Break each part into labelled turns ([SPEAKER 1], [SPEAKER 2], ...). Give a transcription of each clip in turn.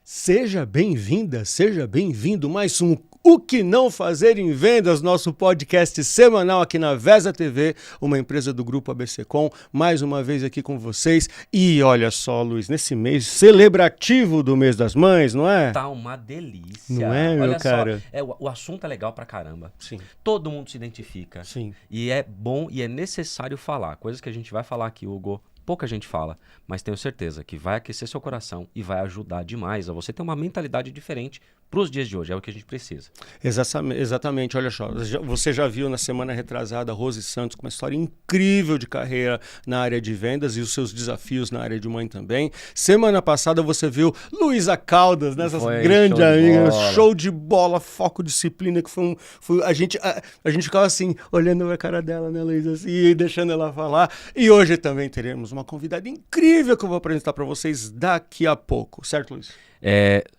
[SPEAKER 1] Seja bem-vinda, seja bem-vindo. Mais um O Que Não Fazer em Vendas, nosso podcast semanal aqui na Vesa TV, uma empresa do Grupo ABC Com. Mais uma vez aqui com vocês. E olha só, Luiz, nesse mês celebrativo do Mês das Mães, não é?
[SPEAKER 2] Tá uma delícia.
[SPEAKER 1] Não é, meu
[SPEAKER 2] olha
[SPEAKER 1] cara?
[SPEAKER 2] Só, o assunto é legal pra caramba.
[SPEAKER 1] Sim.
[SPEAKER 2] Todo mundo se identifica.
[SPEAKER 1] Sim.
[SPEAKER 2] E é bom e é necessário falar. Coisas que a gente vai falar aqui, Hugo. Pouca gente fala, mas tenho certeza que vai aquecer seu coração e vai ajudar demais a você ter uma mentalidade diferente para os dias de hoje. É o que a gente precisa.
[SPEAKER 1] Exatamente, olha só, você já viu na semana retrasada a Rose Santos com uma história incrível de carreira na área de vendas e os seus desafios na área de mãe também. Semana passada você viu Luísa Caldas, nessa grande amiga, show de bola, foco, disciplina, que a gente ficava assim, olhando a cara dela, né, Luísa, assim, e deixando ela falar. E hoje também teremos uma convidada incrível que eu vou apresentar para vocês daqui a pouco, certo, Luiz?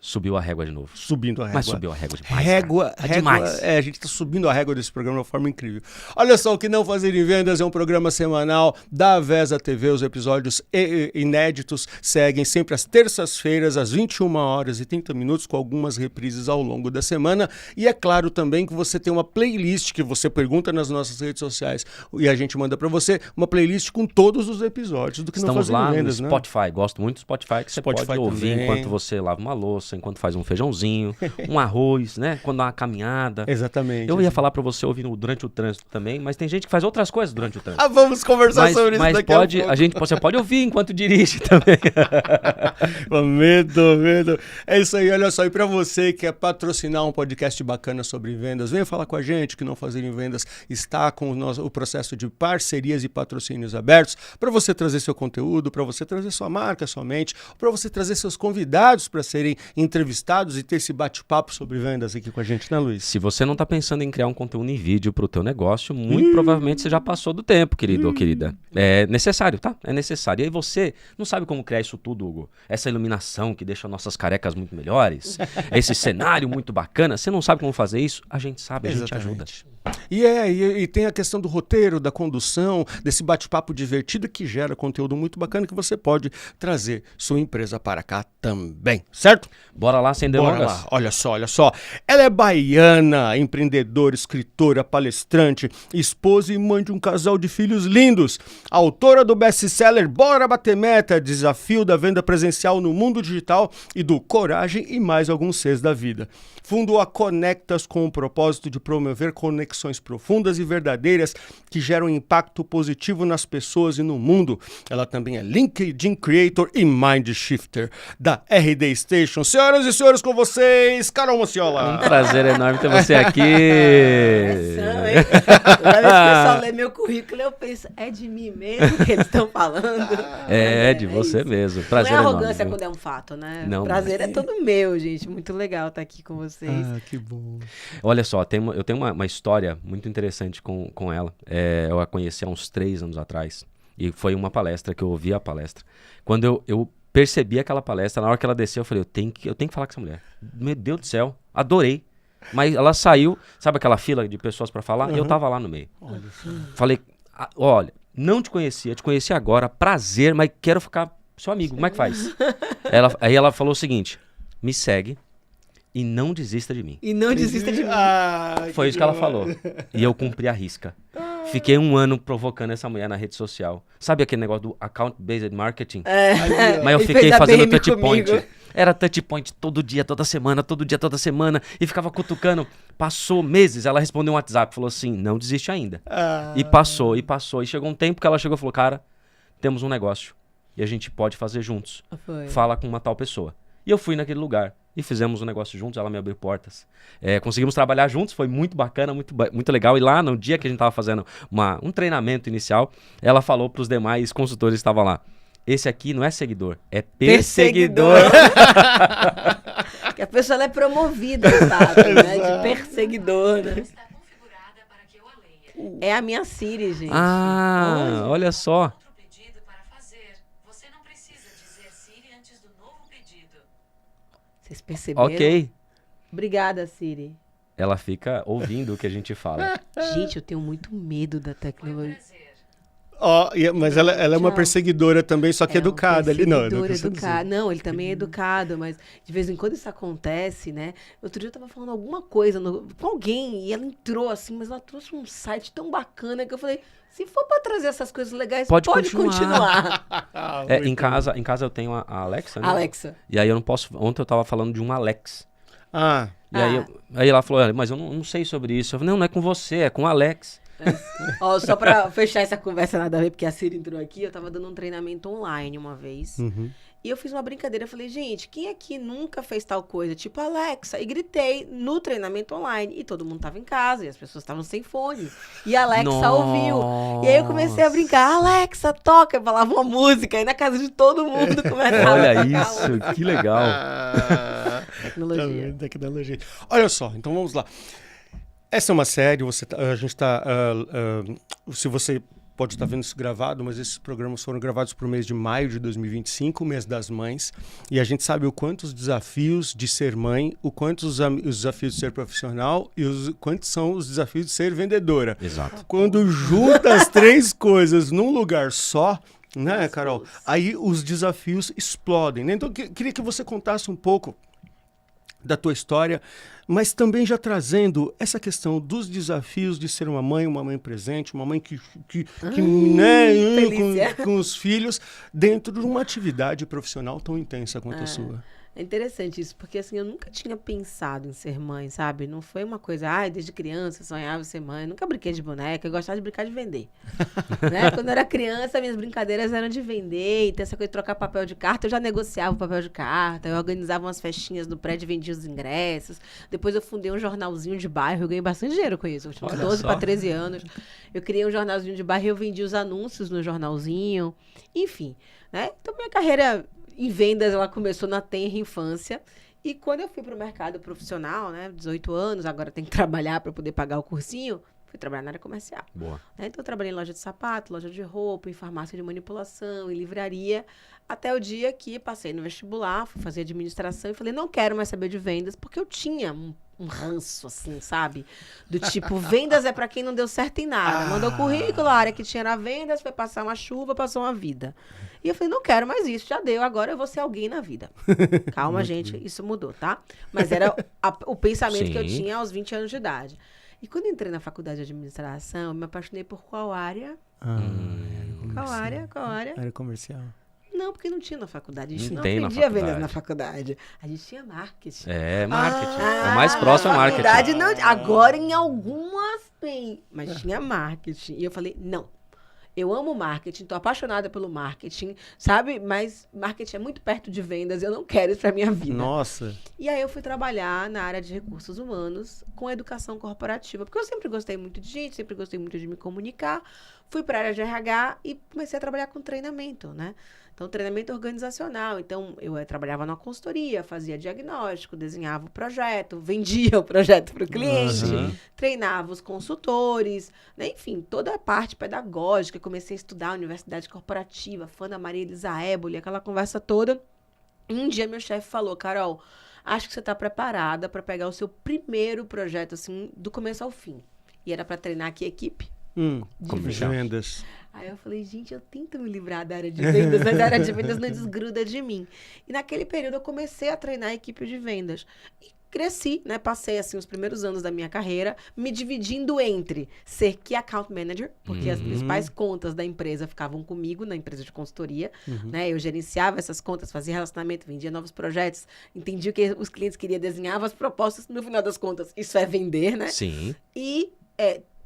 [SPEAKER 2] Subiu a régua de novo.
[SPEAKER 1] Subindo a régua.
[SPEAKER 2] Mas subiu a régua demais.
[SPEAKER 1] Régua
[SPEAKER 2] demais.
[SPEAKER 1] A gente está subindo a régua desse programa de uma forma incrível. Olha só, O Que Não Fazer em Vendas é um programa semanal da Vesa TV. Os episódios inéditos seguem sempre às terças-feiras, às 21h30, com algumas reprises ao longo da semana. E é claro também que você tem uma playlist que você pergunta nas nossas redes sociais e a gente manda para você uma playlist com todos os episódios do Que Não Fazer em Vendas.
[SPEAKER 2] Estamos lá no Spotify. Né? Gosto muito do Spotify, que você pode ouvir
[SPEAKER 1] também.
[SPEAKER 2] Enquanto você lava uma louça, enquanto faz um feijãozinho, um arroz, né? Quando dá uma caminhada.
[SPEAKER 1] Exatamente.
[SPEAKER 2] Eu ia falar pra você ouvir durante o trânsito também, mas tem gente que faz outras coisas durante o trânsito.
[SPEAKER 1] Vamos conversar sobre isso daqui a pouco.
[SPEAKER 2] Você pode ouvir enquanto dirige também.
[SPEAKER 1] Medo. É isso aí, olha só. E pra você que quer patrocinar um podcast bacana sobre vendas, venha falar com a gente. Que Não Fazer em Vendas está com o processo de parcerias e patrocínios abertos para você trazer seu conteúdo, para você trazer sua marca, sua mente, para você trazer seus convidados para serem entrevistados e ter esse bate-papo sobre vendas aqui com a gente, né, Luiz?
[SPEAKER 2] Se você não está pensando em criar um conteúdo em vídeo para o teu negócio, muito provavelmente você já passou do tempo, querido ou querida. É necessário, tá? É necessário. E aí você não sabe como criar isso tudo, Hugo. Essa iluminação que deixa nossas carecas muito melhores, esse cenário muito bacana. Você não sabe como fazer isso? A gente sabe, a gente ajuda.
[SPEAKER 1] E tem a questão do roteiro, da condução, desse bate-papo divertido que gera conteúdo muito bacana que você pode trazer sua empresa para cá também, certo?
[SPEAKER 2] Bora lá, sem delongas.
[SPEAKER 1] Bora lá, olha só. Ela é baiana, empreendedora, escritora, palestrante, esposa e mãe de um casal de filhos lindos. Autora do best-seller Bora Bater Meta, Desafio da Venda Presencial no Mundo Digital e do Coragem e Mais Alguns Cs da Vida. Fundou a Conectas com o propósito de promover conexões profundas e verdadeiras que geram impacto positivo nas pessoas e no mundo. Ela também é LinkedIn Creator e Mind Shifter da RD Station. Senhoras e senhores, com vocês, Carol Manciola.
[SPEAKER 2] Um prazer enorme ter você aqui.
[SPEAKER 3] Toda vez que o pessoal lê meu currículo, eu penso, é de mim mesmo que eles estão falando?
[SPEAKER 2] É de você mesmo. Prazer
[SPEAKER 3] não é
[SPEAKER 2] enorme.
[SPEAKER 3] arrogância quando é um fato, né?
[SPEAKER 2] Não,
[SPEAKER 3] prazer é todo meu, gente. Muito legal estar aqui com vocês.
[SPEAKER 1] Que bom.
[SPEAKER 2] Olha só, eu tenho uma história muito interessante com ela. Eu a conheci há uns 3 anos atrás. E foi uma palestra que eu ouvi a palestra. Quando eu percebi aquela palestra, na hora que ela desceu, eu falei, eu tenho que falar com essa mulher. Meu Deus do céu, adorei. Mas ela saiu, sabe aquela fila de pessoas para falar? E eu tava lá no meio. Falei, olha, não te conhecia, te conheci agora, prazer, mas quero ficar seu amigo, como é que faz? Aí ela falou o seguinte, me segue e não desista de mim.
[SPEAKER 3] E não desista de mim.
[SPEAKER 2] Foi isso que ela falou. E eu cumpri a risca. Fiquei 1 ano provocando essa mulher na rede social. Sabe aquele negócio do account-based marketing? Mas eu fiquei fazendo touch point. Era touch point todo dia, toda semana. E ficava cutucando. Passou meses, ela respondeu um WhatsApp. Falou assim, não desiste ainda. E passou. E chegou um tempo que ela chegou e falou, cara, temos um negócio. E a gente pode fazer juntos. Fala com uma tal pessoa. E eu fui naquele lugar. E fizemos um negócio juntos, ela me abriu portas. Conseguimos trabalhar juntos, foi muito bacana, muito legal. E lá, no dia que a gente estava fazendo um treinamento inicial, ela falou para os demais consultores que estavam lá, esse aqui não é seguidor, é perseguidor.
[SPEAKER 3] Que a pessoa ela é promovida, sabe? Né? De perseguidor, né? Está configurada para que eu a leia. É a minha Siri, gente.
[SPEAKER 2] Olha só.
[SPEAKER 3] Vocês perceberam?
[SPEAKER 2] Ok.
[SPEAKER 3] Obrigada, Siri.
[SPEAKER 2] Ela fica ouvindo o que a gente fala.
[SPEAKER 3] Gente, eu tenho muito medo da tecnologia.
[SPEAKER 1] Mas ela é uma perseguidora também, só que educada ali, não.
[SPEAKER 3] Não, ele também é educado, mas de vez em quando isso acontece, né? Outro dia eu tava falando alguma coisa com alguém e ela entrou assim, mas ela trouxe um site tão bacana que eu falei, se for pra trazer essas coisas legais, pode continuar.
[SPEAKER 2] Em casa eu tenho a Alexa, né?
[SPEAKER 3] Alexa.
[SPEAKER 2] E aí eu não posso... Ontem eu tava falando de um Alex.
[SPEAKER 1] E
[SPEAKER 2] aí ela falou, mas eu não sei sobre isso. Eu falei, não é com você, é com o Alex.
[SPEAKER 3] Só pra fechar essa conversa nada a ver, porque a Cira entrou aqui, eu tava dando um treinamento online uma vez. E eu fiz uma brincadeira, eu falei, gente, quem aqui nunca fez tal coisa? Tipo Alexa. E gritei no treinamento online. E todo mundo tava em casa, e as pessoas estavam sem fone. E a Alexa ouviu. E aí eu comecei a brincar, Alexa, toca. Eu falava uma música, e na casa de todo mundo começava
[SPEAKER 2] Olha isso, que legal.
[SPEAKER 3] Tecnologia.
[SPEAKER 1] Olha só, então vamos lá. Essa é uma série, a gente está... se você pode estar vendo isso gravado, mas esses programas foram gravados para o mês de maio de 2025, mês das mães, e a gente sabe o quanto os desafios de ser mãe, o quanto os desafios de ser profissional e quantos são os desafios de ser vendedora.
[SPEAKER 2] Exato.
[SPEAKER 1] Quando junta as três coisas num lugar só, né, Carol? Aí os desafios explodem, né? Então, queria que você contasse um pouco da tua história, mas também já trazendo essa questão dos desafios de ser uma mãe presente, uma mãe que com os filhos, dentro de uma atividade profissional tão intensa quanto a sua.
[SPEAKER 3] É interessante isso, porque assim, eu nunca tinha pensado em ser mãe, sabe? Não foi uma coisa, desde criança eu sonhava em ser mãe. Eu nunca brinquei de boneca, eu gostava de brincar de vender. Né? Quando eu era criança, minhas brincadeiras eram de vender, e ter essa coisa de trocar papel de carta, eu já negociava o papel de carta, eu organizava umas festinhas no prédio e vendia os ingressos. Depois eu fundei um jornalzinho de bairro, eu ganhei bastante dinheiro com isso. Eu tinha 12 para 13 anos. Eu criei um jornalzinho de bairro e eu vendia os anúncios no jornalzinho. Enfim, né? Então minha carreira em vendas, ela começou na tenra infância. E quando eu fui para o mercado profissional, né, 18 anos, agora tenho que trabalhar para poder pagar o cursinho, fui trabalhar na área comercial.
[SPEAKER 2] Boa.
[SPEAKER 3] Então, eu trabalhei em loja de sapato, loja de roupa, em farmácia de manipulação, em livraria, até o dia que passei no vestibular, fui fazer administração e falei, não quero mais saber de vendas, porque eu tinha um ranço, assim, sabe? Do tipo, vendas é para quem não deu certo em nada. Mandou currículo, a área que tinha era vendas, foi passar uma chuva, passou uma vida. E eu falei, não quero mais isso, já deu, agora eu vou ser alguém na vida. Calma, gente, isso mudou, tá? Mas era o pensamento que eu tinha aos 20 anos de idade. E quando entrei na faculdade de administração, eu me apaixonei por qual área? Qual área?
[SPEAKER 1] Área comercial.
[SPEAKER 3] Não, porque não tinha na faculdade. A gente não
[SPEAKER 2] tem
[SPEAKER 3] aprendia vendas na faculdade. A gente tinha marketing.
[SPEAKER 2] Marketing. É mais próximo ao marketing.
[SPEAKER 3] Na faculdade não, agora em algumas tem, mas tinha marketing. E eu falei, não. Eu amo marketing, tô apaixonada pelo marketing, sabe? Mas marketing é muito perto de vendas, eu não quero isso pra minha vida.
[SPEAKER 1] Nossa!
[SPEAKER 3] E aí eu fui trabalhar na área de recursos humanos com educação corporativa, porque eu sempre gostei muito de gente, sempre gostei muito de me comunicar. Fui para a área de RH e comecei a trabalhar com treinamento, né? Então, treinamento organizacional. Então, eu trabalhava na consultoria, fazia diagnóstico, desenhava o projeto, vendia o projeto para o cliente, treinava os consultores, né? Enfim, toda a parte pedagógica. Comecei a estudar a universidade corporativa, fã da Maria Elisa Éboli, aquela conversa toda. E um dia meu chefe falou, Carol, acho que você está preparada para pegar o seu primeiro projeto, assim, do começo ao fim. E era para treinar aqui a equipe.
[SPEAKER 1] De vendas.
[SPEAKER 3] Aí eu falei, gente, eu tento me livrar da área de vendas, mas a área de vendas não desgruda de mim. E naquele período eu comecei a treinar a equipe de vendas. E cresci, né? Passei, assim, os primeiros anos da minha carreira me dividindo entre ser Key Account Manager, porque as principais contas da empresa ficavam comigo, na empresa de consultoria, né? Eu gerenciava essas contas, fazia relacionamento, vendia novos projetos, entendia o que os clientes queriam, desenhava as propostas, no final das contas, isso é vender, né?
[SPEAKER 2] Sim.
[SPEAKER 3] E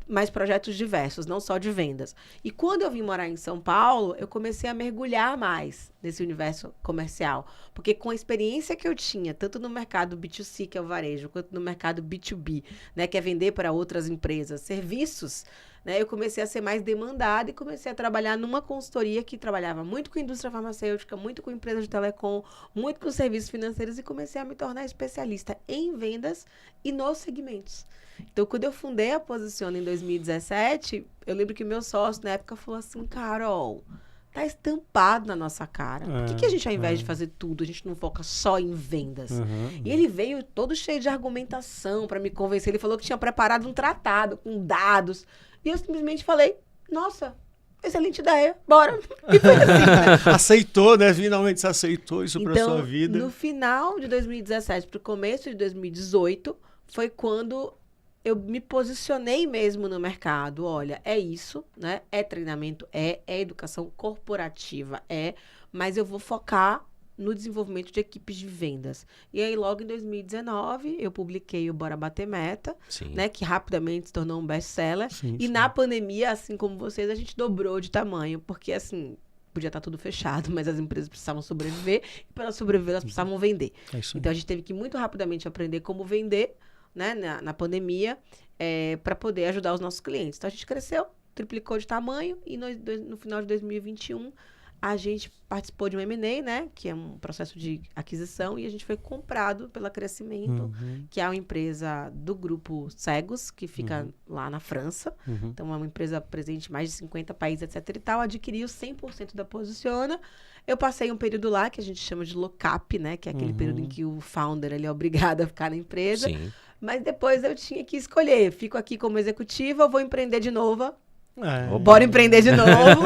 [SPEAKER 3] mais projetos diversos, não só de vendas. E quando eu vim morar em São Paulo, eu comecei a mergulhar mais nesse universo comercial. Porque com a experiência que eu tinha, tanto no mercado B2C, que é o varejo, quanto no mercado B2B, né, que é vender para outras empresas, serviços, né, eu comecei a ser mais demandada e comecei a trabalhar numa consultoria que trabalhava muito com indústria farmacêutica, muito com empresas de telecom, muito com serviços financeiros e comecei a me tornar especialista em vendas e nos segmentos. Então, quando eu fundei a Posiciona em 2017, eu lembro que meu sócio, na época, falou assim, Carol, tá estampado na nossa cara. Por que a gente, ao invés de fazer tudo, a gente não foca só em vendas? E ele veio todo cheio de argumentação para me convencer. Ele falou que tinha preparado um tratado com dados. E eu simplesmente falei, nossa, excelente ideia, bora. E foi assim, né?
[SPEAKER 1] Aceitou, né? Finalmente você aceitou isso pra sua vida.
[SPEAKER 3] No final de 2017 pro começo de 2018, foi quando eu me posicionei mesmo no mercado. Olha, é isso, né? É treinamento, é educação corporativa, mas eu vou focar no desenvolvimento de equipes de vendas. E aí, logo em 2019, eu publiquei o Bora Bater Meta, né, que rapidamente se tornou um best-seller. E na pandemia, assim como vocês, a gente dobrou de tamanho, porque, assim, podia estar tudo fechado, mas as empresas precisavam sobreviver, e para sobreviver, elas precisavam vender. Então, a gente teve que muito rapidamente aprender como vender, né, na pandemia, para poder ajudar os nossos clientes. Então, a gente cresceu, triplicou de tamanho, e no final de 2021, a gente participou de um M&A, né, que é um processo de aquisição, e a gente foi comprado pela Crescimento, que é uma empresa do grupo Cegos, que fica lá na França. Então, é uma empresa presente em mais de 50 países, etc. e tal. Adquiriu 100% da Posiciona. Eu passei um período lá, que a gente chama de lock-up, né, que é aquele período em que o founder ele é obrigado a ficar na empresa.
[SPEAKER 2] Sim.
[SPEAKER 3] Mas depois eu tinha que escolher. Fico aqui como executiva ou vou empreender de novo? Bora empreender de novo.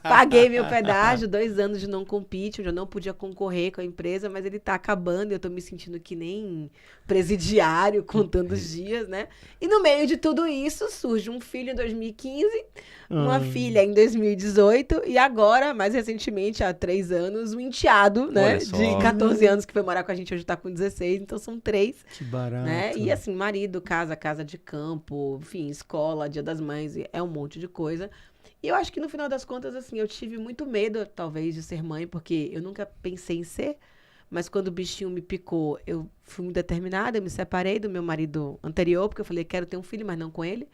[SPEAKER 3] Paguei meu pedágio, 2 anos de não compete, onde eu não podia concorrer com a empresa, mas ele tá acabando e eu tô me sentindo que nem presidiário, contando os dias, né? E no meio de tudo isso, surge um filho em 2015, uma filha em 2018 e agora, mais recentemente, há 3 anos, um enteado, né? De 14 anos que foi morar com a gente, hoje tá com 16, então são 3.
[SPEAKER 1] Que barato.
[SPEAKER 3] Né? E assim, marido, casa de campo, enfim, escola, Dia das Mães, é um monte de coisa. E eu acho que no final das contas, assim, eu tive muito medo, talvez, de ser mãe, porque eu nunca pensei em ser, mas quando o bichinho me picou, eu fui muito determinada, eu me separei do meu marido anterior, porque eu falei, quero ter um filho, mas não com ele.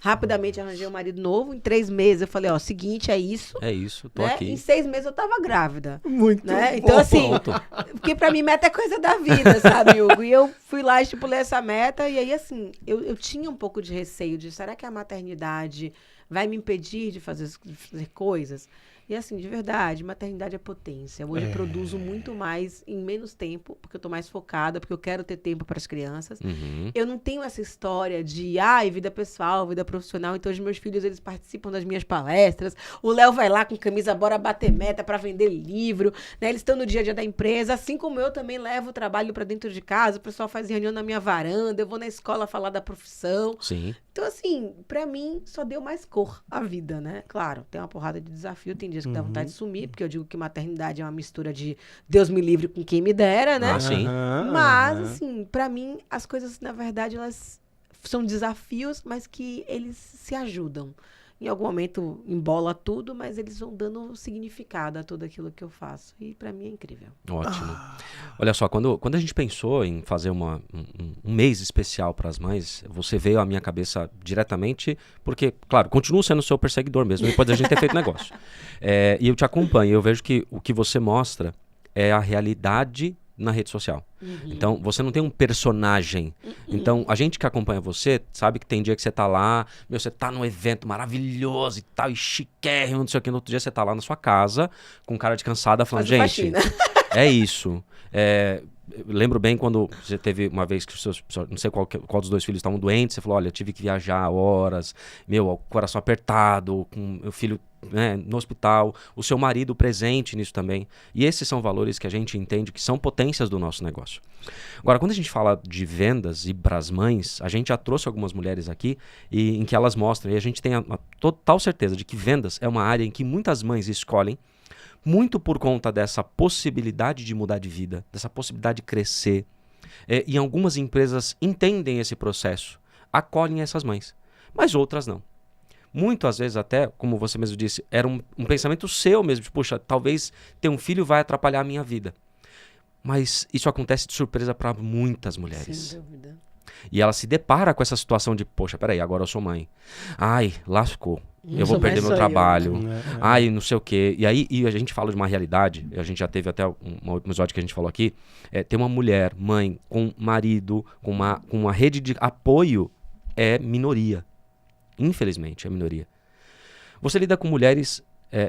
[SPEAKER 3] Rapidamente arranjei um marido novo, em 3 meses eu falei, ó, seguinte, é isso.
[SPEAKER 2] É isso, tô
[SPEAKER 3] né?
[SPEAKER 2] aqui.
[SPEAKER 3] Em 6 meses eu tava grávida.
[SPEAKER 1] Muito
[SPEAKER 3] né?
[SPEAKER 1] bom.
[SPEAKER 3] Então, assim, porque pra mim meta é coisa da vida, sabe, Hugo? E eu fui lá, estipulei essa meta, e aí, assim, eu tinha um pouco de receio de, será que a maternidade vai me impedir de fazer coisas? E assim, de verdade, maternidade é potência. Hoje eu produzo muito mais em menos tempo, porque eu tô mais focada, porque eu quero ter tempo para as crianças. Eu não tenho essa história de, vida pessoal, vida profissional. Então, os meus filhos, eles participam das minhas palestras. O Léo vai lá com camisa Bora Bater Meta para vender livro, né? Eles estão no dia a dia da empresa. Assim como eu também levo o trabalho para dentro de casa. O pessoal faz reunião na minha varanda. Eu vou na escola falar da profissão.
[SPEAKER 2] Sim.
[SPEAKER 3] Então, assim, pra mim, só deu mais cor à vida, né? Claro, tem uma porrada de desafio, tem dias que dá vontade de sumir, porque eu digo que maternidade é uma mistura de Deus me livre com quem me dera, né?
[SPEAKER 2] Sim.
[SPEAKER 3] Mas, assim, pra mim, as coisas, na verdade, elas são desafios, mas que eles se ajudam. Em algum momento embola tudo, mas eles vão dando significado a tudo aquilo que eu faço. E pra mim é incrível.
[SPEAKER 2] Ótimo. Olha só, quando a gente pensou em fazer um mês especial para as mães, você veio à minha cabeça diretamente, porque, claro, continuo sendo seu perseguidor mesmo, depois da gente ter feito negócio. E eu te acompanho, eu vejo que o que você mostra é a realidade na rede social. Então, você não tem um personagem. Então, a gente que acompanha você, sabe que tem dia que você tá lá, você tá num evento maravilhoso e tal, e chiquérrimo, não sei o que, no outro dia você tá lá na sua casa, com cara de cansada, falando, gente, é isso. Eu lembro bem quando você teve uma vez que os seus, não sei qual dos 2 filhos estavam doentes, você falou, olha, tive que viajar horas, o coração apertado, com meu filho, né, no hospital, o seu marido presente nisso também. E esses são valores que a gente entende que são potências do nosso negócio. Agora, quando a gente fala de vendas e para as mães, a gente já trouxe algumas mulheres aqui em que elas mostram, e a gente tem a total certeza de que vendas é uma área em que muitas mães escolhem, muito por conta dessa possibilidade de mudar de vida, dessa possibilidade de crescer. E algumas empresas entendem esse processo, acolhem essas mães, mas outras não. Muitas vezes até, como você mesmo disse, era um pensamento seu mesmo, de, poxa, talvez ter um filho vai atrapalhar a minha vida. Mas isso acontece de surpresa para muitas mulheres.
[SPEAKER 3] Sem dúvida.
[SPEAKER 2] E ela se depara com essa situação de, poxa, peraí, agora eu sou mãe. Ai, lascou. Eu vou perder meu trabalho. Ai, não sei o quê. E aí a gente fala de uma realidade, a gente já teve até um episódio que a gente falou aqui, ter uma mulher, mãe, com marido, com uma rede de apoio é minoria. Infelizmente, é minoria. Você lida com mulheres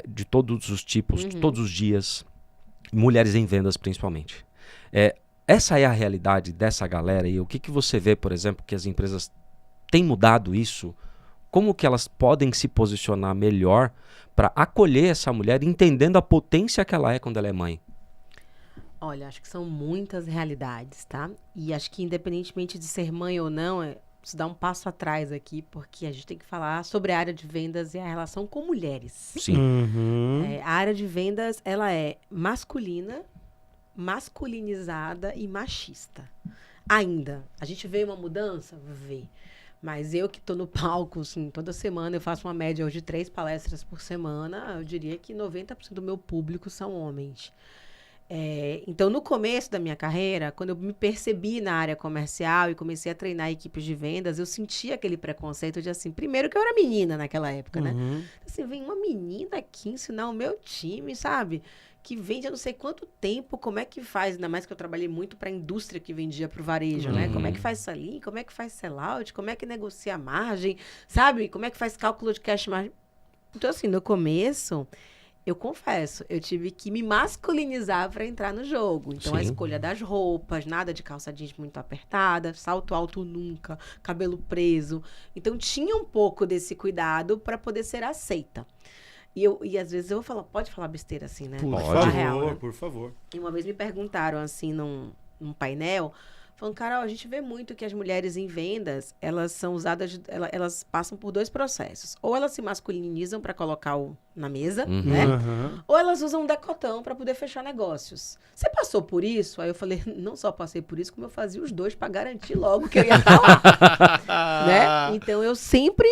[SPEAKER 2] de todos os tipos, de todos os dias, mulheres em vendas principalmente. Essa é a realidade dessa galera e o que você vê, por exemplo, que as empresas têm mudado isso? como que elas podem se posicionar melhor para acolher essa mulher, entendendo a potência que ela é quando ela é mãe?
[SPEAKER 3] Olha, acho que são muitas realidades, tá? E acho que independentemente de ser mãe ou não, preciso dar um passo atrás aqui, porque a gente tem que falar sobre a área de vendas e a relação com mulheres.
[SPEAKER 2] Sim.
[SPEAKER 3] A área de vendas, ela é masculina, masculinizada e machista. Ainda. A gente vê uma mudança? Vê. Mas eu que estou no palco, assim, toda semana, eu faço uma média hoje de 3 palestras por semana, eu diria que 90% do meu público são homens. Então, no começo da minha carreira, quando eu me percebi na área comercial e comecei a treinar equipes de vendas, eu sentia aquele preconceito de, assim, primeiro que eu era menina naquela época, né? Assim, vem uma menina aqui ensinar o meu time, sabe? Que vende há não sei quanto tempo, como é que faz? Ainda mais que eu trabalhei muito para a indústria que vendia para o varejo, né? Como é que faz selling? Como é que faz sellout? Como é que negocia a margem? Sabe? Como é que faz cálculo de cash margem? Então, assim, no começo... Eu confesso, eu tive que me masculinizar para entrar no jogo. Então, a escolha das roupas, nada de calça jeans muito apertada, salto alto nunca, cabelo preso. Então, tinha um pouco desse cuidado para poder ser aceita. E às vezes eu falo, pode falar besteira assim, né?
[SPEAKER 1] Por favor,
[SPEAKER 3] real, né?
[SPEAKER 1] por favor.
[SPEAKER 3] E uma vez me perguntaram, assim, num painel... Falando, Carol, a gente vê muito que as mulheres em vendas, elas são usadas, elas passam por 2 processos. Ou elas se masculinizam para colocar na mesa, né? Ou elas usam um decotão para poder fechar negócios. Você passou por isso? Aí eu falei, não só passei por isso, como eu fazia os 2 para garantir logo que eu ia estar lá. Né? Então, eu sempre,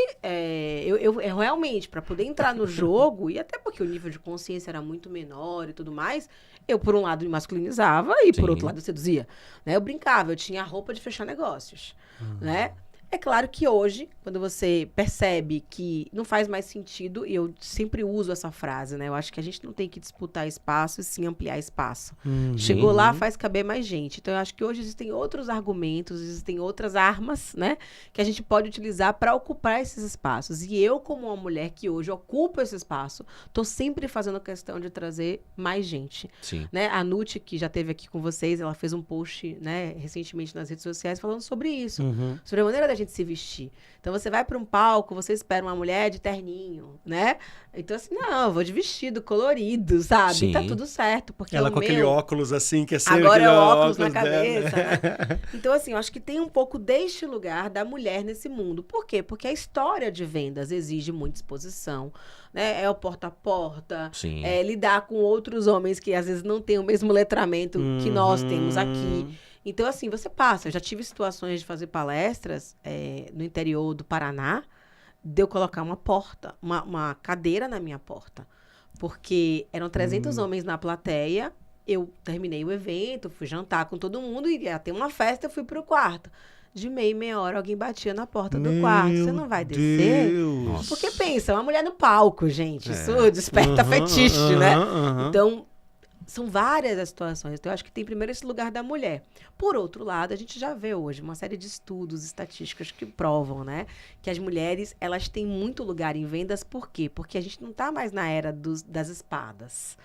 [SPEAKER 3] eu realmente, para poder entrar no jogo, e até porque o nível de consciência era muito menor e tudo mais, eu, por um lado, me masculinizava e, por outro lado, eu seduzia. Né? Eu brincava, eu tinha a roupa de fechar negócios. Né? É claro que hoje, quando você percebe que não faz mais sentido, e eu sempre uso essa frase, né? Eu acho que a gente não tem que disputar espaço e sim ampliar espaço. Chegou lá, faz caber mais gente. Então, eu acho que hoje existem outros argumentos, existem outras armas, né? Que a gente pode utilizar para ocupar esses espaços. E eu, como uma mulher que hoje ocupa esse espaço, estou sempre fazendo questão de trazer mais gente.
[SPEAKER 2] Sim.
[SPEAKER 3] Né? A Nuti, que já esteve aqui com vocês, ela fez um post, né, recentemente nas redes sociais falando sobre isso. Sobre a maneira da gente se vestir. Então, você vai para um palco, você espera uma mulher de terninho, né? Então, assim, não, eu vou de vestido colorido, sabe?
[SPEAKER 2] Sim.
[SPEAKER 3] Tá tudo certo. Porque
[SPEAKER 1] Ela com aquele óculos assim, que é sempre
[SPEAKER 3] agora é o óculos na
[SPEAKER 1] dela,
[SPEAKER 3] cabeça, né? Então, assim, eu acho que tem um pouco deste lugar da mulher nesse mundo. Por quê? Porque a história de vendas exige muita exposição, né? É o porta a porta, é lidar com outros homens que às vezes não têm o mesmo letramento que nós temos aqui. Então, assim, você passa. Eu já tive situações de fazer palestras no interior do Paraná, de eu colocar uma porta, uma cadeira na minha porta. Porque eram 300 homens na plateia, eu terminei o evento, fui jantar com todo mundo, e ia ter uma festa, eu fui pro quarto. De meia hora, alguém batia na porta do quarto. Você não vai descer?
[SPEAKER 1] Deus.
[SPEAKER 3] Porque pensa, uma mulher no palco, gente. Isso desperta fetiche, né? Então... São várias as situações. Então, eu acho que tem primeiro esse lugar da mulher. Por outro lado, a gente já vê hoje uma série de estudos, estatísticas que provam, né, que as mulheres, elas têm muito lugar em vendas. Por quê? Porque a gente não está mais na era das espadas.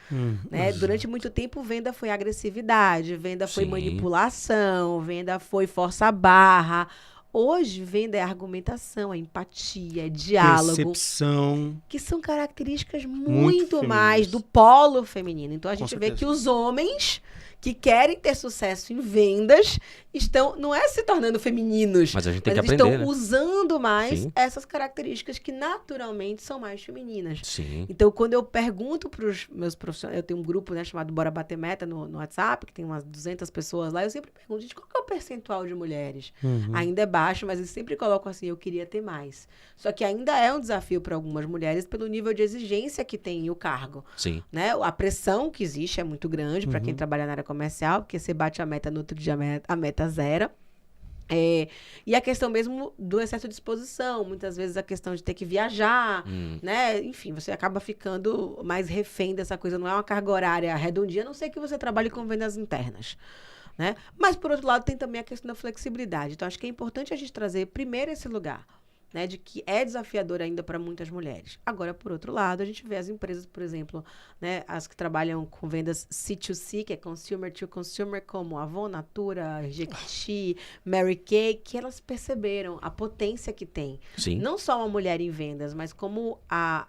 [SPEAKER 3] Né? Durante muito tempo, venda foi agressividade, venda foi manipulação, venda foi força a barra. Hoje, venda é argumentação, é empatia, é diálogo.
[SPEAKER 1] Percepção.
[SPEAKER 3] Que são características muito mais do polo feminino. Então, a gente vê que os homens que querem ter sucesso em vendas estão, não é se tornando femininos,
[SPEAKER 2] mas a gente tem que
[SPEAKER 3] eles
[SPEAKER 2] aprender,
[SPEAKER 3] estão usando mais
[SPEAKER 2] Sim.
[SPEAKER 3] essas características que naturalmente são mais femininas.
[SPEAKER 2] Sim.
[SPEAKER 3] Então, quando eu pergunto para os meus profissionais, eu tenho um grupo, né, chamado Bora Bater Meta no WhatsApp, que tem umas 200 pessoas lá, eu sempre pergunto, gente, qual que é o percentual de mulheres? Ainda é baixo, mas eles sempre colocam assim, eu queria ter mais. Só que ainda é um desafio para algumas mulheres pelo nível de exigência que tem o cargo.
[SPEAKER 2] Sim.
[SPEAKER 3] Né? A pressão que existe é muito grande para quem trabalha na área comercial, porque você bate a meta, no outro dia a meta zera. E a questão mesmo do excesso de exposição, muitas vezes a questão de ter que viajar, né? Enfim, você acaba ficando mais refém dessa coisa, não é uma carga horária redondinha, a não ser que você trabalhe com vendas internas. Né? Mas, por outro lado, tem também a questão da flexibilidade. Então, acho que é importante a gente trazer primeiro esse lugar né, de que é desafiador ainda para muitas mulheres. Agora, por outro lado, a gente vê as empresas, por exemplo, né, as que trabalham com vendas C2C, que é Consumer to Consumer, como Avon, Natura, Jequiti, Mary Kay, que elas perceberam a potência que tem.
[SPEAKER 2] Sim.
[SPEAKER 3] Não só uma mulher em vendas, mas como a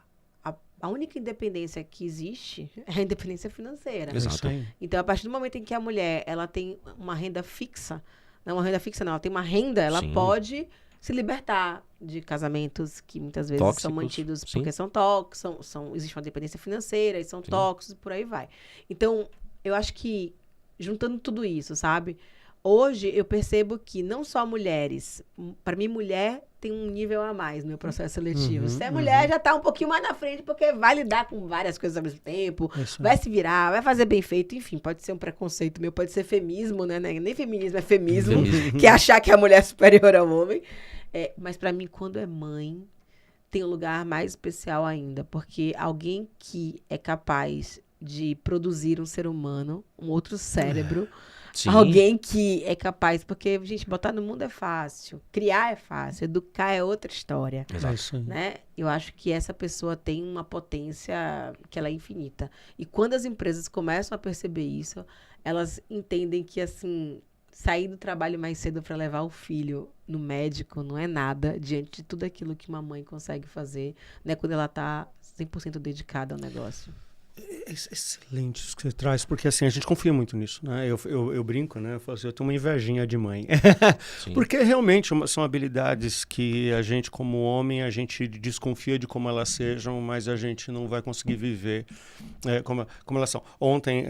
[SPEAKER 3] única independência que existe é a independência financeira.
[SPEAKER 2] Exato.
[SPEAKER 3] Então, a partir do momento em que a mulher ela tem uma renda fixa, não uma renda fixa não, ela tem uma renda, ela pode se libertar de casamentos que muitas vezes
[SPEAKER 2] Tóxicos,
[SPEAKER 3] são mantidos porque são tóxicos, existe uma dependência financeira e são tóxicos e por aí vai. Então, eu acho que, juntando tudo isso, sabe? Hoje, eu percebo que não só mulheres, para mim, mulher tem um nível a mais no meu processo seletivo. Se é mulher, já tá um pouquinho mais na frente, porque vai lidar com várias coisas ao mesmo tempo, vai se virar, vai fazer bem feito, enfim, pode ser um preconceito meu, pode ser feminismo, né? Nem feminismo é feminismo. Que é achar que a mulher é superior ao homem. Mas para mim, quando é mãe, tem um lugar mais especial ainda, porque alguém que é capaz de produzir um ser humano, um outro cérebro, alguém que é capaz, porque, gente, botar no mundo é fácil, criar é fácil, educar é outra história.
[SPEAKER 2] Exato.
[SPEAKER 3] Né? Eu acho que essa pessoa tem uma potência que ela é infinita. E quando as empresas começam a perceber isso, elas entendem que, assim, sair do trabalho mais cedo para levar o filho no médico não é nada diante de tudo aquilo que uma mãe consegue fazer, né, quando ela está 100% dedicada ao negócio.
[SPEAKER 1] Excelente isso que você traz, porque assim, a gente confia muito nisso, né? Eu brinco, né? Eu falo assim, eu tenho uma invejinha de mãe. Porque realmente são habilidades que a gente, como homem, a gente desconfia de como elas sejam, mas a gente não vai conseguir viver como elas são. Ontem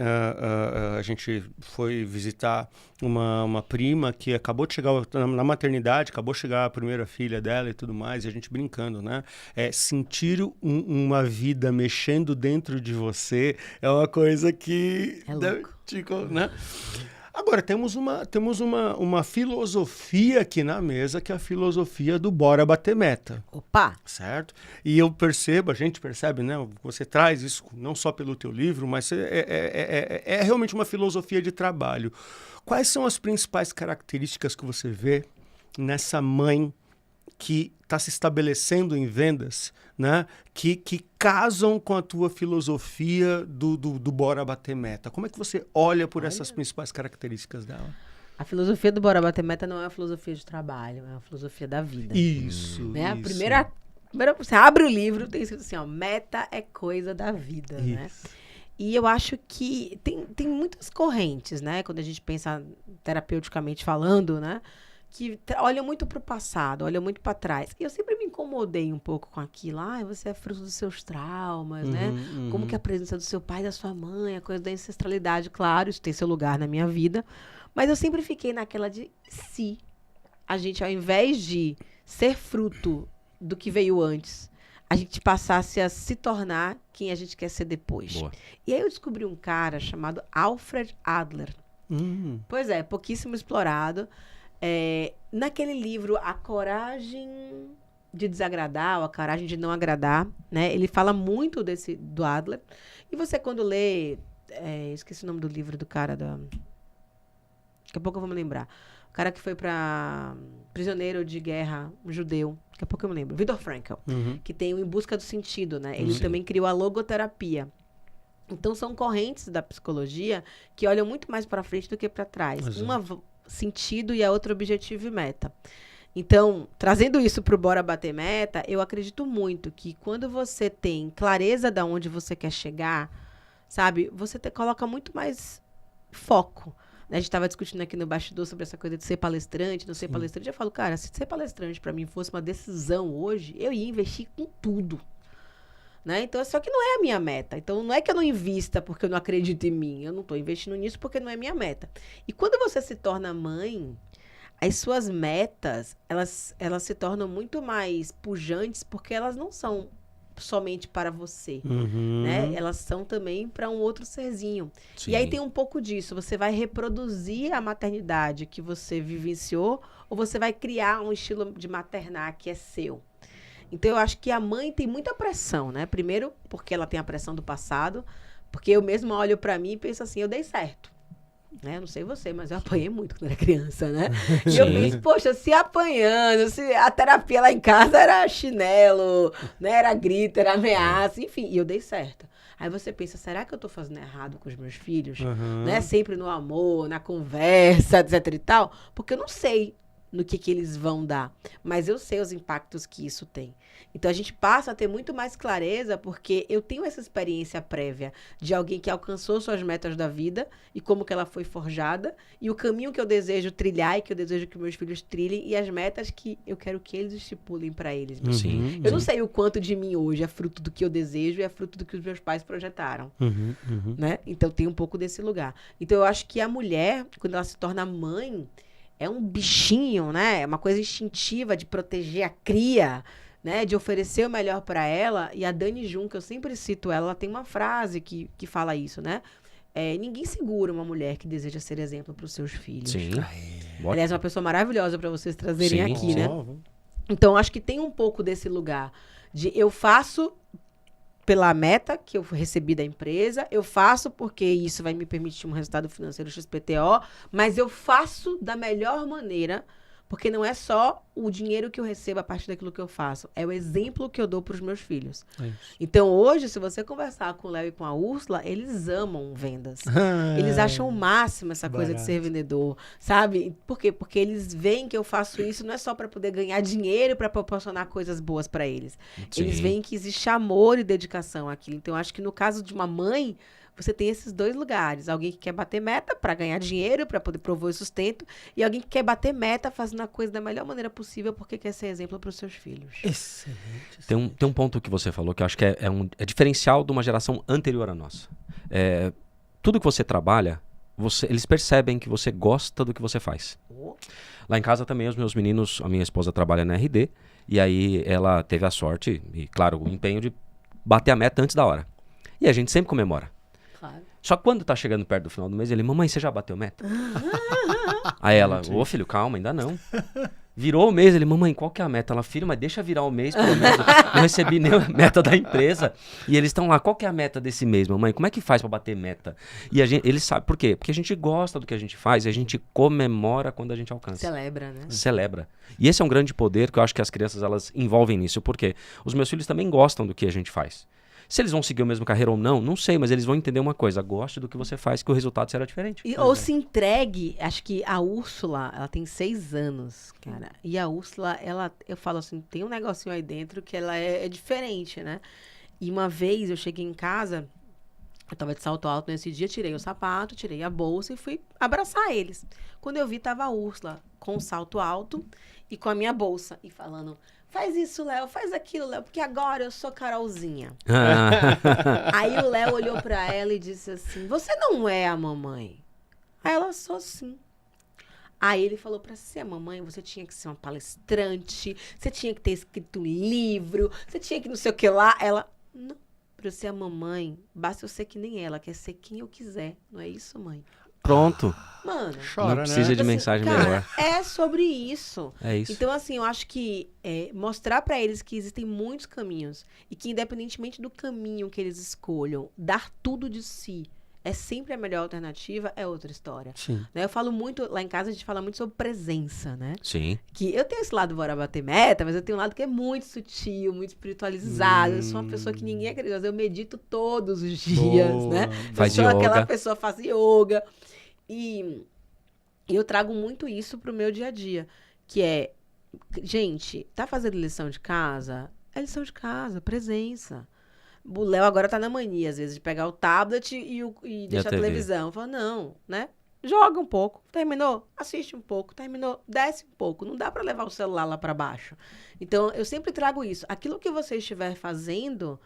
[SPEAKER 1] a gente foi visitar uma prima que acabou de chegar na maternidade, acabou de chegar a primeira filha dela e tudo mais, e a gente brincando, né? Sentir uma vida mexendo dentro de você é uma coisa que...
[SPEAKER 3] É louco.
[SPEAKER 1] Né? Agora, temos uma filosofia aqui na mesa, que é a filosofia do bora bater meta.
[SPEAKER 3] Opa!
[SPEAKER 1] Certo? E a gente percebe, né? Você traz isso não só pelo teu livro, mas é realmente uma filosofia de trabalho. Quais são as principais características que você vê nessa mãe que está se estabelecendo em vendas, né? Que casam com a tua filosofia do bora bater meta? Como é que você olha por essas principais características dela?
[SPEAKER 3] A filosofia do bora bater meta não é uma filosofia de trabalho, é uma filosofia da vida.
[SPEAKER 1] Isso.
[SPEAKER 3] Né?
[SPEAKER 1] Isso.
[SPEAKER 3] A primeira, você abre o livro, tem escrito assim, ó, meta é coisa da vida, né? E eu acho que tem muitas correntes, né? Quando a gente pensa terapeuticamente falando, né? Que olham muito para o passado, olham muito para trás. E eu sempre me incomodei um pouco com aquilo. Você é fruto dos seus traumas, né? Como que a presença do seu pai e da sua mãe, a coisa da ancestralidade, claro, isso tem seu lugar na minha vida. Mas eu sempre fiquei naquela de se a gente, ao invés de ser fruto do que veio antes, a gente passasse a se tornar quem a gente quer ser depois.
[SPEAKER 2] Boa.
[SPEAKER 3] E aí eu descobri um cara chamado Alfred Adler. Pois é, pouquíssimo explorado. Naquele livro, A Coragem de Desagradar, ou A Coragem de Não Agradar, né? Ele fala muito do Adler. E você, quando lê... esqueci o nome do livro do cara. Daqui a pouco eu vou me lembrar. O cara que foi para prisioneiro de guerra, um judeu. Daqui a pouco eu me lembro. Viktor Frankl. Que tem o Em Busca do Sentido, né? Ele também criou a logoterapia. Então, são correntes da psicologia que olham muito mais para frente do que para trás. Uma sentido e a outra objetivo e meta. Então, trazendo isso para o Bora Bater Meta, eu acredito muito que quando você tem clareza de onde você quer chegar, sabe, você coloca muito mais foco. A gente estava discutindo aqui no bastidor sobre essa coisa de ser palestrante, não ser palestrante. Eu falo, cara, se ser palestrante para mim fosse uma decisão hoje, eu ia investir com tudo. Né? Então, só que não é a minha meta. Então, não é que eu não invista porque eu não acredito em mim. Eu não estou investindo nisso porque não é minha meta. E quando você se torna mãe, as suas metas, elas se tornam muito mais pujantes porque elas não são somente para você. Né? Elas são também para um outro serzinho.
[SPEAKER 2] Sim.
[SPEAKER 3] E aí tem um pouco disso. Você vai reproduzir a maternidade que você vivenciou ou você vai criar um estilo de maternar que é seu. Então, eu acho que a mãe tem muita pressão, né? Primeiro, porque ela tem a pressão do passado, porque eu mesma olho para mim e penso assim, eu dei certo. né? Não sei você, mas eu apanhei muito quando era criança, né? E eu fiz, poxa, se apanhando, a terapia lá em casa era chinelo, né? Era grito, era ameaça, enfim, e eu dei certo. Aí você pensa, será que eu tô fazendo errado com os meus filhos? Né? Sempre no amor, na conversa, etc e tal? Porque eu não sei no que eles vão dar, mas eu sei os impactos que isso tem. Então a gente passa a ter muito mais clareza porque eu tenho essa experiência prévia de alguém que alcançou suas metas da vida e como que ela foi forjada e o caminho que eu desejo trilhar e que eu desejo que meus filhos trilhem e as metas que eu quero que eles estipulem para eles.
[SPEAKER 2] Sim,
[SPEAKER 3] eu não sei o quanto de mim hoje é fruto do que eu desejo e é fruto do que os meus pais projetaram. Né? Então tem um pouco desse lugar. Então eu acho que a mulher, quando ela se torna mãe, é um bichinho, né? É uma coisa instintiva de proteger a cria, né? De oferecer o melhor para ela. E a Dani Jun, que eu sempre cito ela tem uma frase que fala isso, né? Ninguém segura uma mulher que deseja ser exemplo para os seus filhos.
[SPEAKER 2] Sim.
[SPEAKER 3] Aliás, é uma pessoa maravilhosa para vocês trazerem aqui, né? Então, acho que tem um pouco desse lugar de eu faço pela meta que eu recebi da empresa, eu faço porque isso vai me permitir um resultado financeiro XPTO, mas eu faço da melhor maneira, porque não é só o dinheiro que eu recebo a partir daquilo que eu faço, é o exemplo que eu dou para os meus filhos. Então, hoje, se você conversar com o Léo e com a Úrsula, eles amam vendas. Eles acham o máximo essa coisa de ser vendedor, sabe? Por quê? Porque eles veem que eu faço isso não é só para poder ganhar dinheiro, para proporcionar coisas boas para eles. Sim. Eles veem que existe amor e dedicação àquilo. Então, eu acho que no caso de uma mãe, você tem esses dois lugares. Alguém que quer bater meta para ganhar dinheiro, para poder prover o sustento. E alguém que quer bater meta fazendo a coisa da melhor maneira possível porque quer ser exemplo para os seus filhos.
[SPEAKER 2] Excelente. Tem um ponto que você falou que eu acho que é diferencial de uma geração anterior à nossa. Tudo que você trabalha, eles percebem que você gosta do que você faz. Lá em casa também os meus meninos, a minha esposa trabalha na RD. E aí ela teve a sorte e, claro, o empenho de bater a meta antes da hora. E a gente sempre comemora. Claro. Só que quando tá chegando perto do final do mês, ele, mamãe, você já bateu meta? Aí ela, ô filho, calma, ainda não. Virou o mês, ele, mamãe, qual que é a meta? Ela, filho, mas deixa virar o mês, pelo menos. Não recebi nem a meta da empresa. E eles estão lá, qual que é a meta desse mês, mamãe? Como é que faz pra bater meta? E eles sabem, por quê? Porque a gente gosta do que a gente faz e a gente comemora quando a gente alcança.
[SPEAKER 3] Celebra, né?
[SPEAKER 2] Celebra. E esse é um grande poder que eu acho que as crianças, elas envolvem nisso. Por quê? Os meus filhos também gostam do que a gente faz. Se eles vão seguir a mesma carreira ou não, não sei, mas eles vão entender uma coisa. Goste do que você faz, que o resultado será diferente.
[SPEAKER 3] Ou se entregue. Acho que a Úrsula, ela tem 6 anos, cara. E a Úrsula, eu falo assim, tem um negocinho aí dentro que ela é diferente, né? E uma vez eu cheguei em casa, eu tava de salto alto nesse dia, tirei o sapato, tirei a bolsa e fui abraçar eles. Quando eu vi, tava a Úrsula com o salto alto e com a minha bolsa. E falando... Faz isso, Léo, faz aquilo, Léo, porque agora eu sou Carolzinha. Aí o Léo olhou pra ela e disse assim, você não é a mamãe? Aí ela, sou sim. Aí ele falou pra ser a mamãe, você tinha que ser uma palestrante, você tinha que ter escrito um livro, você tinha que não sei o que lá. Ela, não, pra eu ser a mamãe, basta eu ser que nem ela, quer ser quem eu quiser. Não é isso, mãe?
[SPEAKER 2] Pronto.
[SPEAKER 3] Mano,
[SPEAKER 2] chora, não precisa de mensagem melhor.
[SPEAKER 3] É sobre isso.
[SPEAKER 2] É isso.
[SPEAKER 3] Então, assim, eu acho que mostrar pra eles que existem muitos caminhos e que, independentemente do caminho que eles escolham, dar tudo de si é sempre a melhor alternativa, é outra história.
[SPEAKER 1] Sim.
[SPEAKER 3] Né? Eu falo muito, lá em casa a gente fala muito sobre presença, né?
[SPEAKER 2] Sim.
[SPEAKER 3] Que eu tenho esse lado bora bater meta, mas eu tenho um lado que é muito sutil, muito espiritualizado. Eu sou uma pessoa que ninguém acredita. Eu medito todos os dias, né?
[SPEAKER 2] Faz
[SPEAKER 3] eu sou
[SPEAKER 2] yoga.
[SPEAKER 3] aquela pessoa que faz yoga. E eu trago muito isso pro meu dia a dia, que é, gente, tá fazendo lição de casa? É lição de casa, presença. O Léo agora tá na mania, às vezes, de pegar o tablet e deixar a televisão. Eu falo, não, né? Joga um pouco, terminou? Assiste um pouco, terminou? Desce um pouco. Não dá pra levar o celular lá pra baixo. Então, eu sempre trago isso. Aquilo que você estiver fazendo...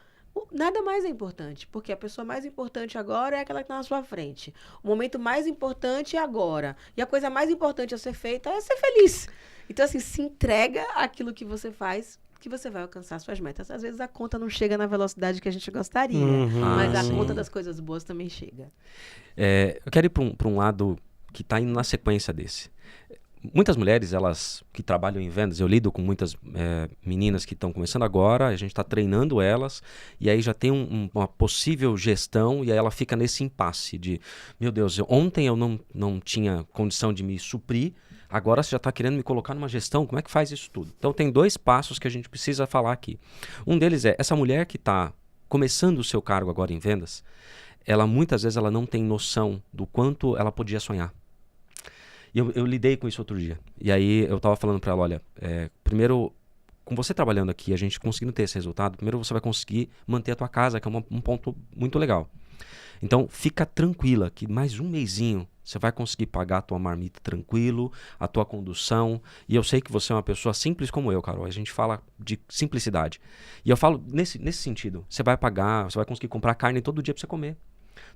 [SPEAKER 3] Nada mais é importante, porque a pessoa mais importante agora é aquela que está na sua frente. O momento mais importante é agora. E a coisa mais importante a ser feita é ser feliz. Então, assim, se entrega àquilo que você faz, que você vai alcançar suas metas. Às vezes a conta não chega na velocidade que a gente gostaria, mas a conta das coisas boas também chega.
[SPEAKER 2] Eu quero ir para um lado que está indo na sequência desse. muitas mulheres, elas que trabalham em vendas, eu lido com muitas meninas que estão começando agora, a gente está treinando elas, e aí já tem uma possível gestão, e aí ela fica nesse impasse de, meu Deus, ontem eu não tinha condição de me suprir, agora você já está querendo me colocar numa gestão, como é que faz isso tudo? Então tem 2 passos que a gente precisa falar aqui. Um deles é, essa mulher que está começando o seu cargo agora em vendas, muitas vezes ela não tem noção do quanto ela podia sonhar. E eu lidei com isso outro dia. E aí eu estava falando para ela, olha, primeiro, com você trabalhando aqui, a gente conseguindo ter esse resultado, primeiro você vai conseguir manter a tua casa, que é um ponto muito legal. Então, fica tranquila que mais um mesinho você vai conseguir pagar a tua marmita tranquilo, a tua condução. E eu sei que você é uma pessoa simples como eu, Carol. A gente fala de simplicidade. E eu falo nesse sentido. Você vai pagar, você vai conseguir comprar carne todo dia para você comer.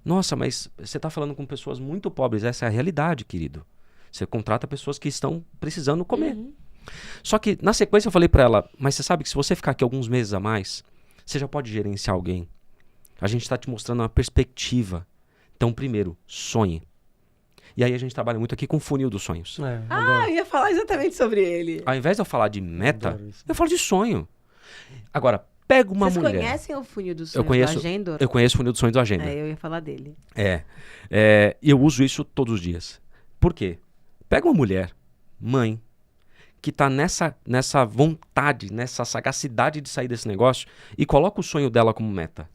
[SPEAKER 2] Nossa, mas você está falando com pessoas muito pobres. Essa é a realidade, querido. Você contrata pessoas que estão precisando comer. Só que, na sequência, eu falei para ela, mas você sabe que se você ficar aqui alguns meses a mais, você já pode gerenciar alguém. A gente está te mostrando uma perspectiva. Então, primeiro, sonhe. E aí a gente trabalha muito aqui com o funil dos sonhos.
[SPEAKER 3] Eu ia falar exatamente sobre ele.
[SPEAKER 2] Ao invés de eu falar de meta, eu falo de sonho. Agora, pega uma mulher...
[SPEAKER 3] Vocês conhecem o funil dos sonhos do Agendor?
[SPEAKER 2] Eu conheço o funil dos sonhos do Agendor.
[SPEAKER 3] Eu ia falar dele.
[SPEAKER 2] Eu uso isso todos os dias. Por quê? Pega uma mulher, mãe, que está nessa vontade, nessa sagacidade de sair desse negócio e coloca o sonho dela como meta.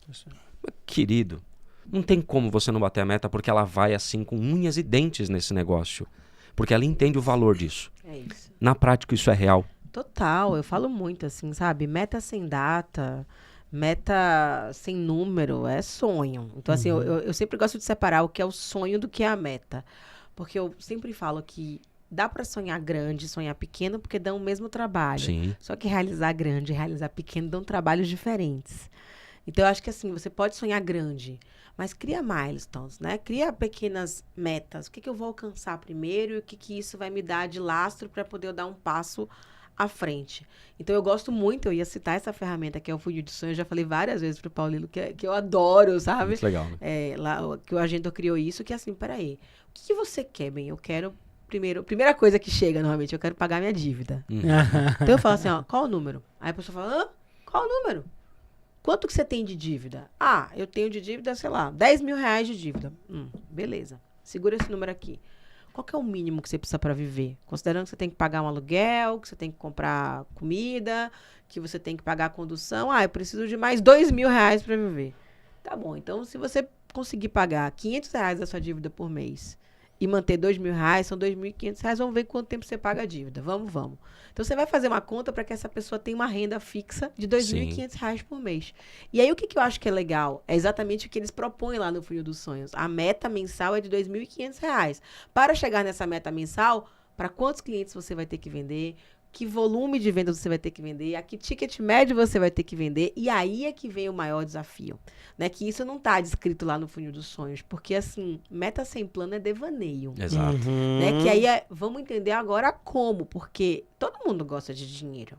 [SPEAKER 2] Querido, não tem como você não bater a meta porque ela vai assim com unhas e dentes nesse negócio. Porque ela entende o valor disso. É isso. Na prática, isso é real.
[SPEAKER 3] Total, eu falo muito assim, sabe? Meta sem data, meta sem número, é sonho. Então, assim, eu sempre gosto de separar o que é o sonho do que é a meta. Porque eu sempre falo que dá para sonhar grande, sonhar pequeno, porque dão o mesmo trabalho.
[SPEAKER 2] Sim.
[SPEAKER 3] Só que realizar grande e realizar pequeno dão trabalhos diferentes. Então, eu acho que assim, você pode sonhar grande, mas cria milestones, né? Cria pequenas metas. O que eu vou alcançar primeiro e o que isso vai me dar de lastro para poder eu dar um passo à frente. Então, eu gosto muito, eu ia citar essa ferramenta que é o funil de sonhos, eu já falei várias vezes pro Paulino que eu adoro, sabe?
[SPEAKER 2] Muito legal, né?
[SPEAKER 3] Lá, que o Agendor criou isso, que é assim, peraí, o que você quer, bem? Eu quero, primeira coisa que chega, normalmente, eu quero pagar minha dívida. Então, eu falo assim, ó, qual o número? Aí a pessoa fala, qual o número? Quanto que você tem de dívida? Eu tenho de dívida, sei lá, 10 mil reais de dívida. Beleza, segura esse número aqui. Qual que é o mínimo que você precisa para viver? Considerando que você tem que pagar um aluguel, que você tem que comprar comida, que você tem que pagar a condução. Eu preciso de mais 2 mil reais para viver. Tá bom, então se você conseguir pagar 500 reais da sua dívida por mês e manter 2 mil reais, são 2.500 reais, vamos ver quanto tempo você paga a dívida. Vamos. Então, você vai fazer uma conta para que essa pessoa tenha uma renda fixa de 2.500 reais por mês. E aí, o que eu acho que é legal? É exatamente o que eles propõem lá no Funil dos Sonhos. A meta mensal é de 2.500 reais. Para chegar nessa meta mensal, para quantos clientes você vai ter que vender, que volume de vendas você vai ter que vender, a que ticket médio você vai ter que vender, e aí é que vem o maior desafio, né? Que isso não está descrito lá no Funil dos Sonhos, porque, assim, meta sem plano é devaneio.
[SPEAKER 2] Exato.
[SPEAKER 3] Né? Que aí vamos entender agora como, porque todo mundo gosta de dinheiro.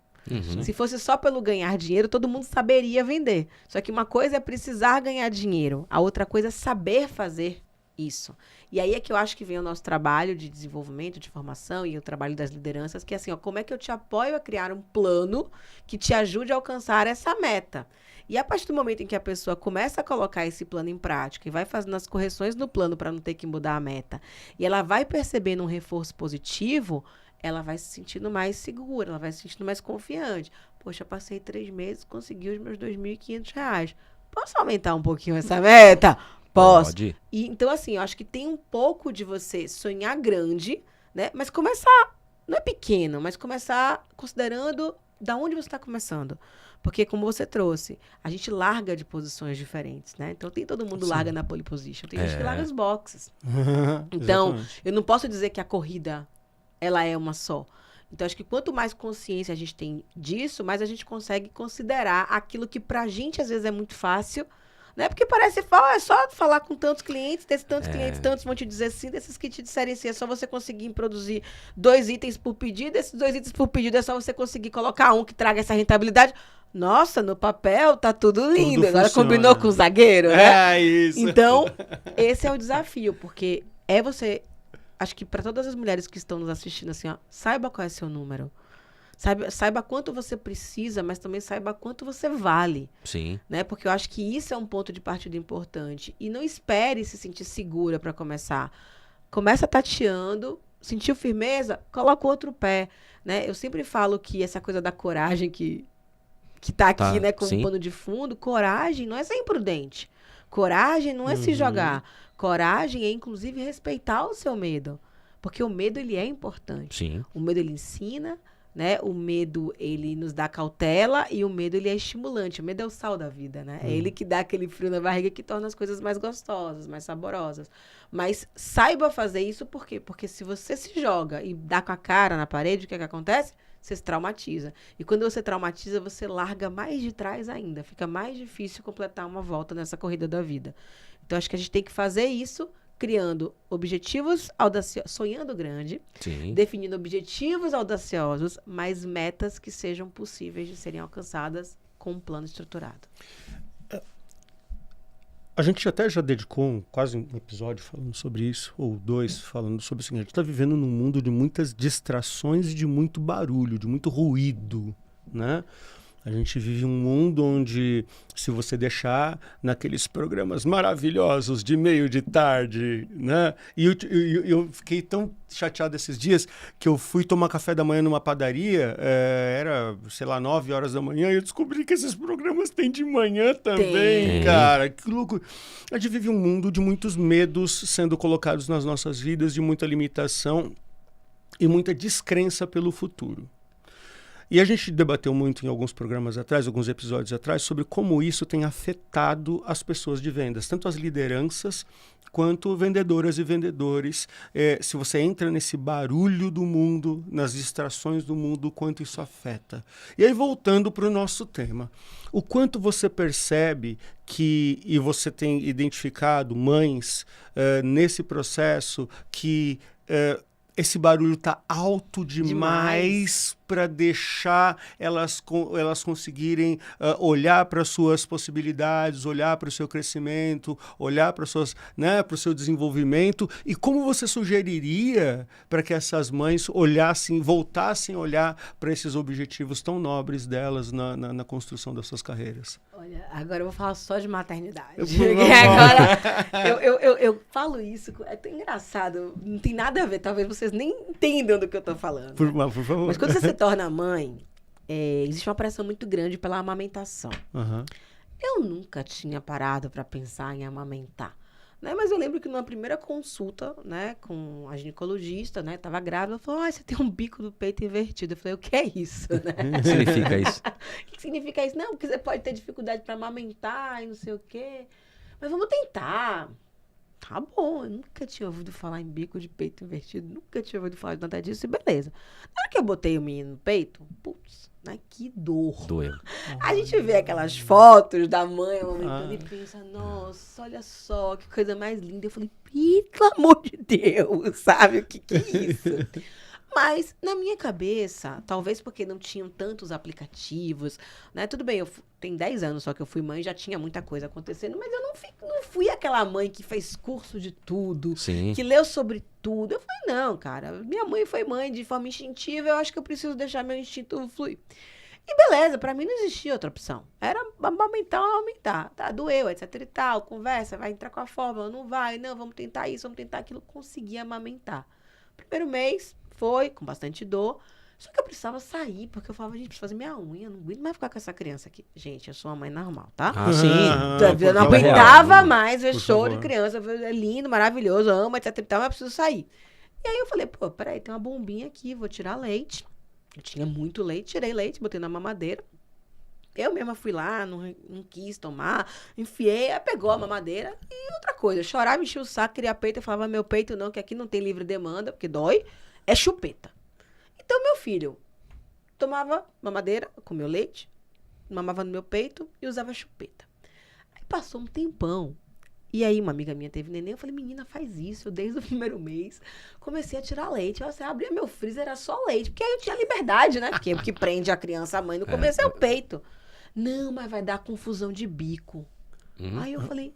[SPEAKER 3] Se fosse só pelo ganhar dinheiro, todo mundo saberia vender. Só que uma coisa é precisar ganhar dinheiro, a outra coisa é saber fazer isso. E aí é que eu acho que vem o nosso trabalho de desenvolvimento, de formação e o trabalho das lideranças, que é assim, como é que eu te apoio a criar um plano que te ajude a alcançar essa meta? E a partir do momento em que a pessoa começa a colocar esse plano em prática e vai fazendo as correções no plano para não ter que mudar a meta, e ela vai percebendo um reforço positivo, ela vai se sentindo mais segura, ela vai se sentindo mais confiante. Poxa, passei 3 meses, consegui os meus 2.500 reais. Posso aumentar um pouquinho essa meta? Posso.
[SPEAKER 2] Pode.
[SPEAKER 3] E, então, assim, eu acho que tem um pouco de você sonhar grande, né? Mas começar, não é pequeno, mas começar considerando da onde você está começando. Porque, como você trouxe, a gente larga de posições diferentes, né? Então, todo mundo larga na pole position. Tem gente que larga os boxes. Então, eu não posso dizer que a corrida, ela é uma só. Então, acho que quanto mais consciência a gente tem disso, mais a gente consegue considerar aquilo que pra gente, às vezes, é muito fácil, né? Porque parece é só falar com tantos clientes, desses tantos clientes, tantos vão te dizer sim, desses que te disserem sim, é só você conseguir produzir 2 itens por pedido, esses 2 itens por pedido é só você conseguir colocar um que traga essa rentabilidade. Nossa, no papel tá tudo lindo, tudo agora combinou com o zagueiro, né?
[SPEAKER 1] É isso.
[SPEAKER 3] Então, esse é o desafio, porque é você acho que para todas as mulheres que estão nos assistindo, assim, ó, saiba qual é seu número. Saiba quanto você precisa, mas também saiba quanto você vale.
[SPEAKER 2] Sim.
[SPEAKER 3] Né? Porque eu acho que isso é um ponto de partida importante. E não espere se sentir segura para começar. Começa tateando, sentiu firmeza, coloca o outro pé. Né? Eu sempre falo que essa coisa da coragem que tá aqui, né, como pano de fundo, coragem não é ser imprudente. Coragem não é se jogar. Coragem é, inclusive, respeitar o seu medo. Porque o medo, ele é importante.
[SPEAKER 2] Sim.
[SPEAKER 3] O medo, ele ensina, né? O medo, ele nos dá cautela e o medo, ele é estimulante. O medo é o sal da vida, né? É ele que dá aquele frio na barriga que torna as coisas mais gostosas, mais saborosas. Mas saiba fazer isso por quê? Porque se você se joga e dá com a cara na parede, o que é que acontece? Você se traumatiza. E quando você traumatiza, você larga mais de trás ainda. Fica mais difícil completar uma volta nessa corrida da vida. Então, acho que a gente tem que fazer isso criando objetivos audaciosos, sonhando grande, definindo objetivos audaciosos, mas metas que sejam possíveis de serem alcançadas com um plano estruturado.
[SPEAKER 1] A gente até já dedicou quase um episódio falando sobre isso, ou 2 falando sobre isso. A gente está vivendo num mundo de muitas distrações e de muito barulho, de muito ruído, né? A gente vive um mundo onde, se você deixar naqueles programas maravilhosos de meio de tarde, né? E eu fiquei tão chateado esses dias que eu fui tomar café da manhã numa padaria, era, sei lá, 9 horas da manhã, e eu descobri que esses programas têm de manhã também, cara. Que louco. A gente vive um mundo de muitos medos sendo colocados nas nossas vidas, de muita limitação e muita descrença pelo futuro. E a gente debateu muito em alguns programas atrás, alguns episódios atrás, sobre como isso tem afetado as pessoas de vendas, tanto as lideranças quanto vendedoras e vendedores. Se você entra nesse barulho do mundo, nas distrações do mundo, o quanto isso afeta. E aí, voltando para o nosso tema, o quanto você percebe que, e você tem identificado mães nesse processo, que esse barulho está alto demais para deixar elas conseguirem olhar para suas possibilidades, olhar para o seu crescimento, olhar para o seu desenvolvimento. E como você sugeriria para que essas mães voltassem a olhar para esses objetivos tão nobres delas na construção das suas carreiras?
[SPEAKER 3] Olha, agora eu vou falar só de maternidade. Agora, eu falo isso, é tão engraçado, não tem nada a ver, talvez vocês nem entendam do que eu tô falando.
[SPEAKER 1] Por favor.
[SPEAKER 3] Mas quando você se torna mãe, existe uma pressão muito grande pela amamentação. Eu nunca tinha parado para pensar em amamentar. Né? Mas eu lembro que numa primeira consulta, né, com a ginecologista, né, tava grávida, ela falou, você tem um bico do peito invertido. Eu falei, o que é isso? Né?
[SPEAKER 2] O que significa isso?
[SPEAKER 3] O que significa isso? Não, porque você pode ter dificuldade para amamentar e não sei o quê. Mas vamos tentar. Tá bom, eu nunca tinha ouvido falar em bico de peito invertido, nunca tinha ouvido falar de nada disso, e beleza. Na hora que eu botei o menino no peito, putz, né, que dor.
[SPEAKER 2] Doeu.
[SPEAKER 3] A gente vê aquelas fotos da mãe amamentando e pensa, nossa, olha só, que coisa mais linda. Eu falei, pelo amor de Deus, sabe, o que é isso? Mas, na minha cabeça, talvez porque não tinham tantos aplicativos, né? Tudo bem, tem 10 anos só que eu fui mãe, já tinha muita coisa acontecendo, mas eu não fui aquela mãe que fez curso de tudo, que leu sobre tudo. Eu falei, não, cara, minha mãe foi mãe de forma instintiva, eu acho que eu preciso deixar meu instinto fluir. E beleza, pra mim não existia outra opção. Era aumentar. Tá, doeu, etc e tal, conversa, vai entrar com a fórmula, não vai, não, vamos tentar isso, vamos tentar aquilo. Consegui amamentar. Primeiro mês, foi com bastante dor. Só que eu precisava sair, porque eu falava, gente, preciso fazer minha unha, não aguento mais ficar com essa criança aqui. Gente, eu sou uma mãe normal, tá?
[SPEAKER 2] Sim.
[SPEAKER 3] Eu não aguentava mais ver show de criança, é lindo, maravilhoso, amo, etc e tal, mas eu preciso sair. E aí eu falei, peraí, tem uma bombinha aqui, vou tirar leite. Eu tinha muito leite, tirei leite, botei na mamadeira. Eu mesma fui lá, não quis tomar, enfiei, aí pegou a mamadeira. E outra coisa, eu chorava, enchia o saco, queria peito, eu falava, meu peito não, que aqui não tem livre demanda, porque dói, é chupeta. Então, meu filho tomava mamadeira, comeu leite, mamava no meu peito e usava chupeta. Aí passou um tempão. E aí, uma amiga minha teve neném, eu falei, menina, faz isso. Eu, desde o primeiro mês, comecei a tirar leite. Eu abria meu freezer, era só leite. Porque aí eu tinha liberdade, né? Porque o que prende a criança, a mãe, no começo é o peito. Não, mas vai dar confusão de bico. Aí eu falei,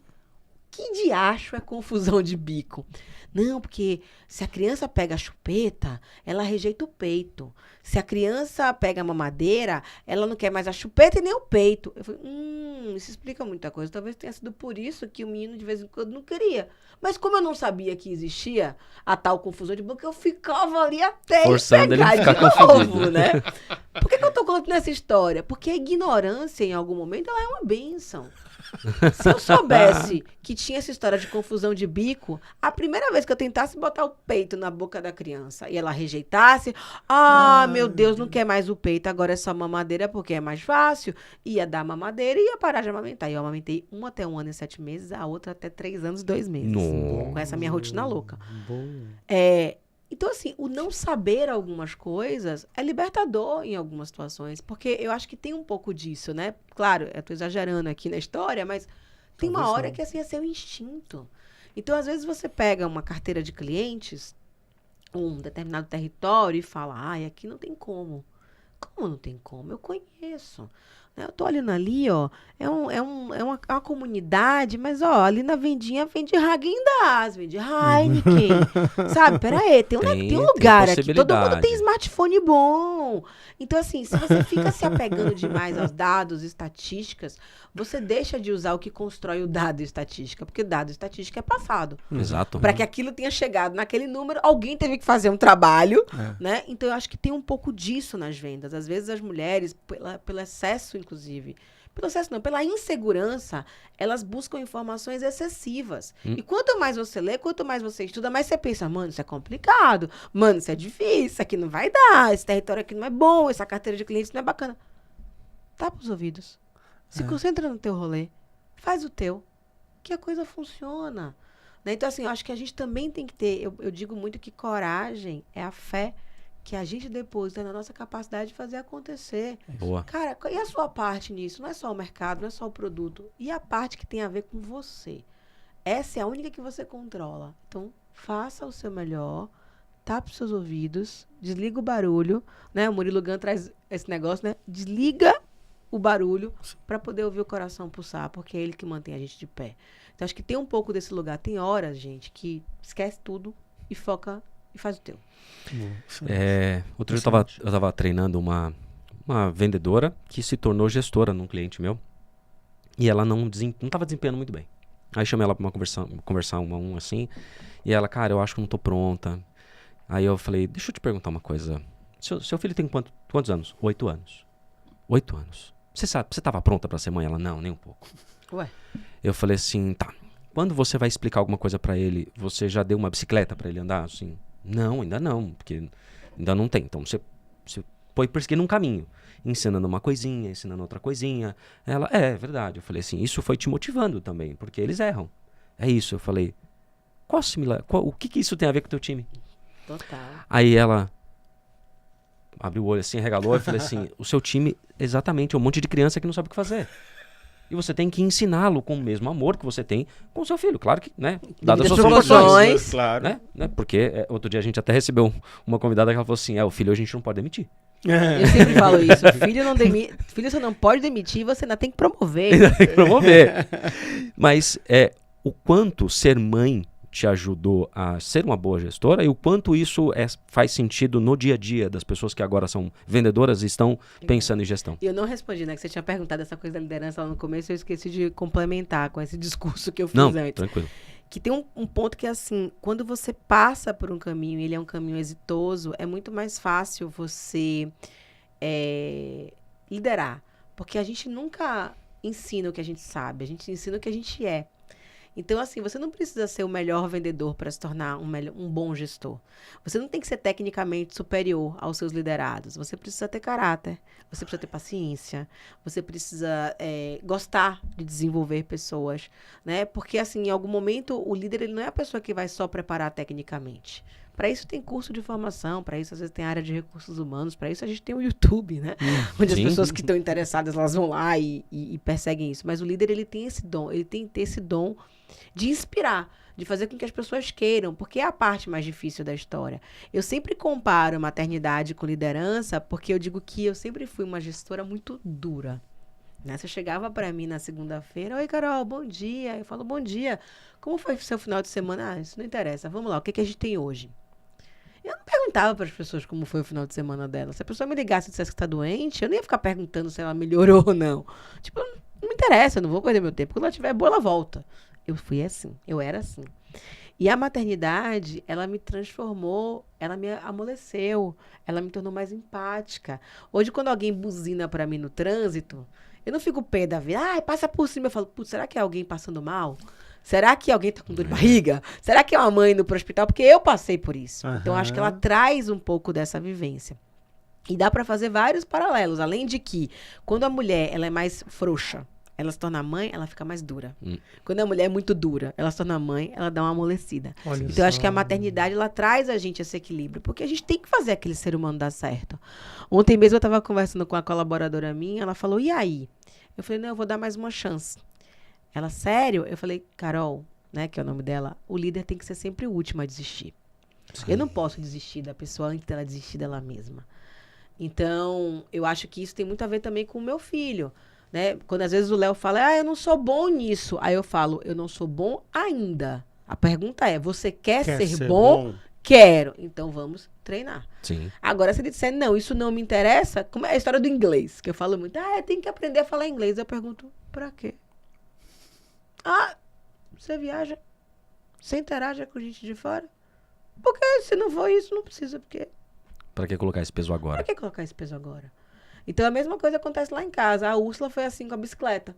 [SPEAKER 3] que diacho é confusão de bico? Não, porque se a criança pega a chupeta, ela rejeita o peito. Se a criança pega a mamadeira, ela não quer mais a chupeta e nem o peito. Eu falei, isso explica muita coisa. Talvez tenha sido por isso que o menino de vez em quando não queria. Mas como eu não sabia que existia a tal confusão de bico, eu ficava ali até
[SPEAKER 2] forçando ele a ficar
[SPEAKER 3] de novo,
[SPEAKER 2] confundido,
[SPEAKER 3] né? Por que eu tô contando essa história? Porque a ignorância, em algum momento, ela é uma bênção. Se eu soubesse que tinha essa história de confusão de bico, a primeira vez que eu tentasse botar o peito na boca da criança e ela rejeitasse, meu Deus, não quer mais o peito, agora é só mamadeira porque é mais fácil, ia dar mamadeira e ia parar de amamentar. E eu amamentei uma até 1 ano e 7 meses, a outra até 3 anos e 2 meses. Com essa minha rotina louca. Então, assim, o não saber algumas coisas é libertador em algumas situações, porque eu acho que tem um pouco disso, né? Claro, eu tô exagerando aqui na história, mas tem uma hora que, assim, é seu instinto. Então, às vezes, você pega uma carteira de clientes, um determinado território e fala, aqui não tem como. Como não tem como? Eu conheço. Eu tô olhando ali, ó, é uma comunidade, mas, ó, ali na vendinha vende Häagen-Dazs, vende Heineken, sabe? Pera aí, tem um lugar aqui, todo mundo tem smartphone bom. Então, assim, se você fica se apegando demais aos dados, estatísticas, você deixa de usar o que constrói o dado e estatística, porque dado e estatística é passado.
[SPEAKER 2] Exato.
[SPEAKER 3] Para que aquilo tenha chegado naquele número, alguém teve que fazer um trabalho, né? Então, eu acho que tem um pouco disso nas vendas. Às vezes, as mulheres, pelo excesso, inclusive, pela insegurança, elas buscam informações excessivas. E quanto mais você lê, quanto mais você estuda, mais você pensa, mano, isso é complicado, mano, isso é difícil, isso aqui não vai dar, esse território aqui não é bom, essa carteira de clientes não é bacana. Tapa os ouvidos. Se concentra no teu rolê. Faz o teu. Que a coisa funciona. Né? Então, assim, eu acho que a gente também tem que ter... Eu digo muito que coragem é a fé que a gente deposita na nossa capacidade de fazer acontecer.
[SPEAKER 2] Boa.
[SPEAKER 3] Cara, e a sua parte nisso? Não é só o mercado, não é só o produto. E a parte que tem a ver com você? Essa é a única que você controla. Então, faça o seu melhor. Tape os seus ouvidos. Desliga o barulho. Né? O Murilo Gun traz esse negócio, né? Desliga o barulho para poder ouvir o coração pulsar, porque é ele que mantém a gente de pé. Então, acho que tem um pouco desse lugar. Tem horas, gente, que esquece tudo e foca e faz o teu.
[SPEAKER 2] Outro dia eu tava treinando uma vendedora que se tornou gestora num cliente meu e ela não tava desempenhando muito bem. Aí chamei ela pra conversar um a um assim, e ela, cara, eu acho que não tô pronta. Aí eu falei, deixa eu te perguntar uma coisa. Seu filho tem quantos anos? 8 anos. 8 anos. Você tava pronta pra ser mãe? Ela, não, nem um pouco.
[SPEAKER 3] Ué.
[SPEAKER 2] Eu falei assim, tá. Quando você vai explicar alguma coisa pra ele, você já deu uma bicicleta pra ele andar? Assim, não, ainda não, porque ainda não tem. Então você põe perseguindo um caminho, ensinando uma coisinha, ensinando outra coisinha. Ela, é verdade. Eu falei assim, isso foi te motivando também, porque eles erram. É isso. Eu falei, o que isso tem a ver com o teu time?
[SPEAKER 3] Total.
[SPEAKER 2] Aí ela abriu o olho assim, regalou e falei assim, o seu time, exatamente, é um monte de criança que não sabe o que fazer. E você tem que ensiná-lo com o mesmo amor que você tem com o seu filho. Claro que, né? Dadas as suas proporções.
[SPEAKER 1] Claro.
[SPEAKER 2] Né? Porque outro dia a gente até recebeu uma convidada que ela falou assim, o filho a gente não pode demitir.
[SPEAKER 3] Eu sempre falo isso. Filho você não pode demitir, você ainda tem que promover.
[SPEAKER 2] Ainda tem que promover. Mas o quanto ser mãe te ajudou a ser uma boa gestora e o quanto isso faz sentido no dia a dia das pessoas que agora são vendedoras e estão pensando em gestão.
[SPEAKER 3] E eu não respondi, né? Que você tinha perguntado essa coisa da liderança lá no começo, eu esqueci de complementar com esse discurso que eu fiz antes.
[SPEAKER 2] Tranquilo.
[SPEAKER 3] Que tem um ponto que é assim, quando você passa por um caminho e ele é um caminho exitoso, é muito mais fácil você liderar. Porque a gente nunca ensina o que a gente sabe, a gente ensina o que a gente é. Então, assim, você não precisa ser o melhor vendedor para se tornar um bom gestor. Você não tem que ser tecnicamente superior aos seus liderados. Você precisa ter caráter, você precisa ter paciência, você precisa gostar de desenvolver pessoas, né? Porque, assim, em algum momento, o líder ele não é a pessoa que vai só preparar tecnicamente. Para isso tem curso de formação, para isso às vezes tem área de recursos humanos, para isso a gente tem o YouTube, né? Onde as pessoas que estão interessadas, elas vão lá e perseguem isso. Mas o líder, ele tem esse dom, ele tem que ter esse dom de inspirar, de fazer com que as pessoas queiram, porque é a parte mais difícil da história. Eu sempre comparo maternidade com liderança, porque eu digo que eu sempre fui uma gestora muito dura. Né? Você chegava pra mim na segunda-feira, oi, Carol, bom dia. Eu falo, bom dia. Como foi o seu final de semana? Ah, isso não interessa. Vamos lá, o que a gente tem hoje? Eu não perguntava para as pessoas como foi o final de semana dela. Se a pessoa me ligasse e dissesse que está doente, eu não ia ficar perguntando se ela melhorou ou não. Tipo, não me interessa, eu não vou perder meu tempo. Quando ela estiver boa, ela volta. Eu fui assim, eu era assim. E a maternidade, ela me transformou, ela me amoleceu, ela me tornou mais empática. Hoje, quando alguém buzina para mim no trânsito, eu não fico pé da vida. Ai, passa por cima. Eu falo, putz, será que é alguém passando mal? Será que alguém tá com dor de barriga? Será que é uma mãe indo pro hospital? Porque eu passei por isso. Então, acho que ela traz um pouco dessa vivência. E dá para fazer vários paralelos. Além de que, quando a mulher ela é mais frouxa, ela se torna mãe, ela fica mais dura. Quando a mulher é muito dura, ela se torna mãe, ela dá uma amolecida. Olha então, eu acho que a maternidade, ela traz a gente esse equilíbrio. Porque a gente tem que fazer aquele ser humano dar certo. Ontem mesmo eu estava conversando com uma colaboradora minha, ela falou, e aí? Eu falei, não, eu vou dar mais uma chance. Ela, sério? Eu falei, Carol, né, que é o nome dela, o líder tem que ser sempre o último a desistir. Sim. Eu não posso desistir da pessoa antes dela desistir dela mesma. Então, eu acho que isso tem muito a ver também com o meu filho. Né? Quando às vezes o Léo fala, eu não sou bom nisso. Aí eu falo, eu não sou bom ainda. A pergunta é, você quer ser bom? Quero. Então vamos treinar.
[SPEAKER 2] Sim.
[SPEAKER 3] Agora, se ele disser, não, isso não me interessa, como é a história do inglês, que eu falo muito, eu tenho que aprender a falar inglês. Eu pergunto, pra quê? Você viaja? Você interage com gente de fora? Porque se não for isso, não precisa, porque...
[SPEAKER 2] Pra que colocar esse peso agora?
[SPEAKER 3] Pra que colocar esse peso agora? Então, a mesma coisa acontece lá em casa. A Úrsula foi assim com a bicicleta.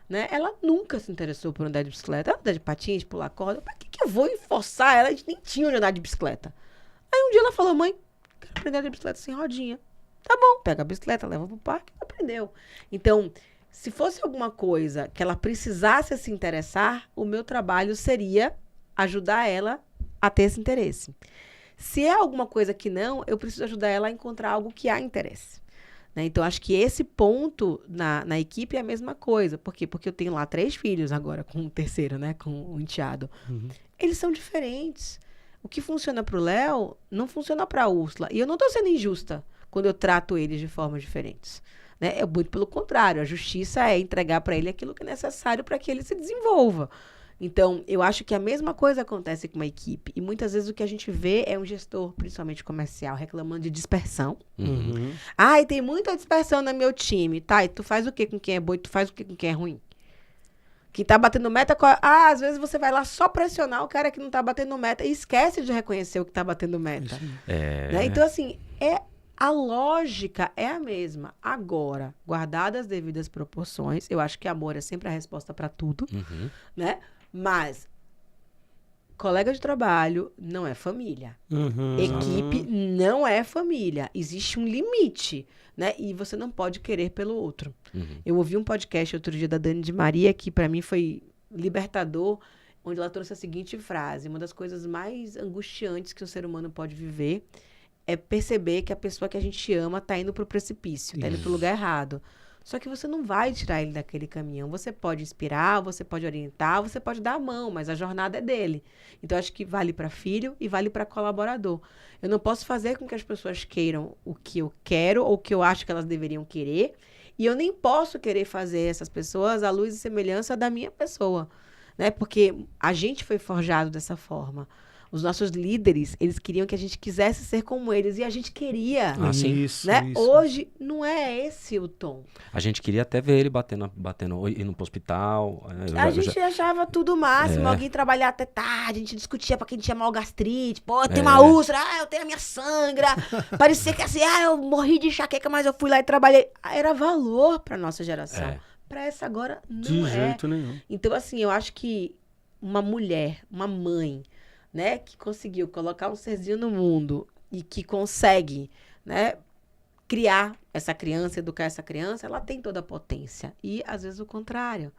[SPEAKER 3] Né? Ela nunca se interessou por andar de bicicleta. Ela anda de patins, pular corda. Pra que eu vou forçar ela? A gente nem tinha onde andar de bicicleta. Aí um dia ela falou, mãe, quero aprender a andar de bicicleta sem rodinha. Tá bom, pega a bicicleta, leva pro parque e aprendeu. Então, se fosse alguma coisa que ela precisasse se interessar, o meu trabalho seria ajudar ela a ter esse interesse. Se é alguma coisa que não, eu preciso ajudar ela a encontrar algo que a interesse. Né? Então, acho que esse ponto na equipe é a mesma coisa. Por quê? Porque eu tenho lá 3 filhos agora, com o terceiro, né? Com o enteado. Eles são diferentes. O que funciona para o Léo, não funciona para a Úrsula. E eu não estou sendo injusta quando eu trato eles de formas diferentes. Né? É muito pelo contrário. A justiça é entregar para ele aquilo que é necessário para que ele se desenvolva. Então, eu acho que a mesma coisa acontece com uma equipe. E muitas vezes o que a gente vê é um gestor, principalmente comercial, reclamando de dispersão. E tem muita dispersão no meu time. Tá, e tu faz o que com quem é bom e tu faz o que com quem é ruim? Quem tá batendo meta... às vezes você vai lá só pressionar o cara que não tá batendo meta e esquece de reconhecer o que tá batendo meta. Né? Então, assim, a lógica é a mesma. Agora, guardadas as devidas proporções, eu acho que amor é sempre a resposta para tudo, né? Mas colega de trabalho não é família. Equipe não é família. Existe um limite, né? E você não pode querer pelo outro. Eu ouvi um podcast outro dia da Dani de Maria, que para mim foi libertador, onde ela trouxe a seguinte frase: uma das coisas mais angustiantes que o ser humano pode viver é perceber que a pessoa que a gente ama tá indo pro precipício, tá indo pro lugar errado. Só que você não vai tirar ele daquele caminhão. Você pode inspirar, você pode orientar, você pode dar a mão, mas a jornada é dele. Então, acho que vale para filho e vale para colaborador. Eu não posso fazer com que as pessoas queiram o que eu quero ou o que eu acho que elas deveriam querer. E eu nem posso querer fazer essas pessoas à luz e semelhança da minha pessoa. Né? Porque a gente foi forjado dessa forma. Os nossos líderes, eles queriam que a gente quisesse ser como eles. E a gente queria.
[SPEAKER 2] Isso,
[SPEAKER 3] né? Isso. Hoje, não é esse o tom.
[SPEAKER 2] A gente queria até ver ele batendo indo pro hospital.
[SPEAKER 3] A gente achava tudo o máximo. Alguém trabalhar até tarde. A gente discutia pra quem tinha mal gastrite. Pô, eu tenho uma úlcera. Eu tenho a minha sangra. Parecia que assim, eu morri de enxaqueca, mas eu fui lá e trabalhei. Era valor pra nossa geração. Pra essa agora, não
[SPEAKER 1] de jeito nenhum.
[SPEAKER 3] Então, assim, eu acho que uma mulher, uma mãe... né, que conseguiu colocar um serzinho no mundo e que consegue, né, criar essa criança, educar essa criança, ela tem toda a potência. E, às vezes, o contrário.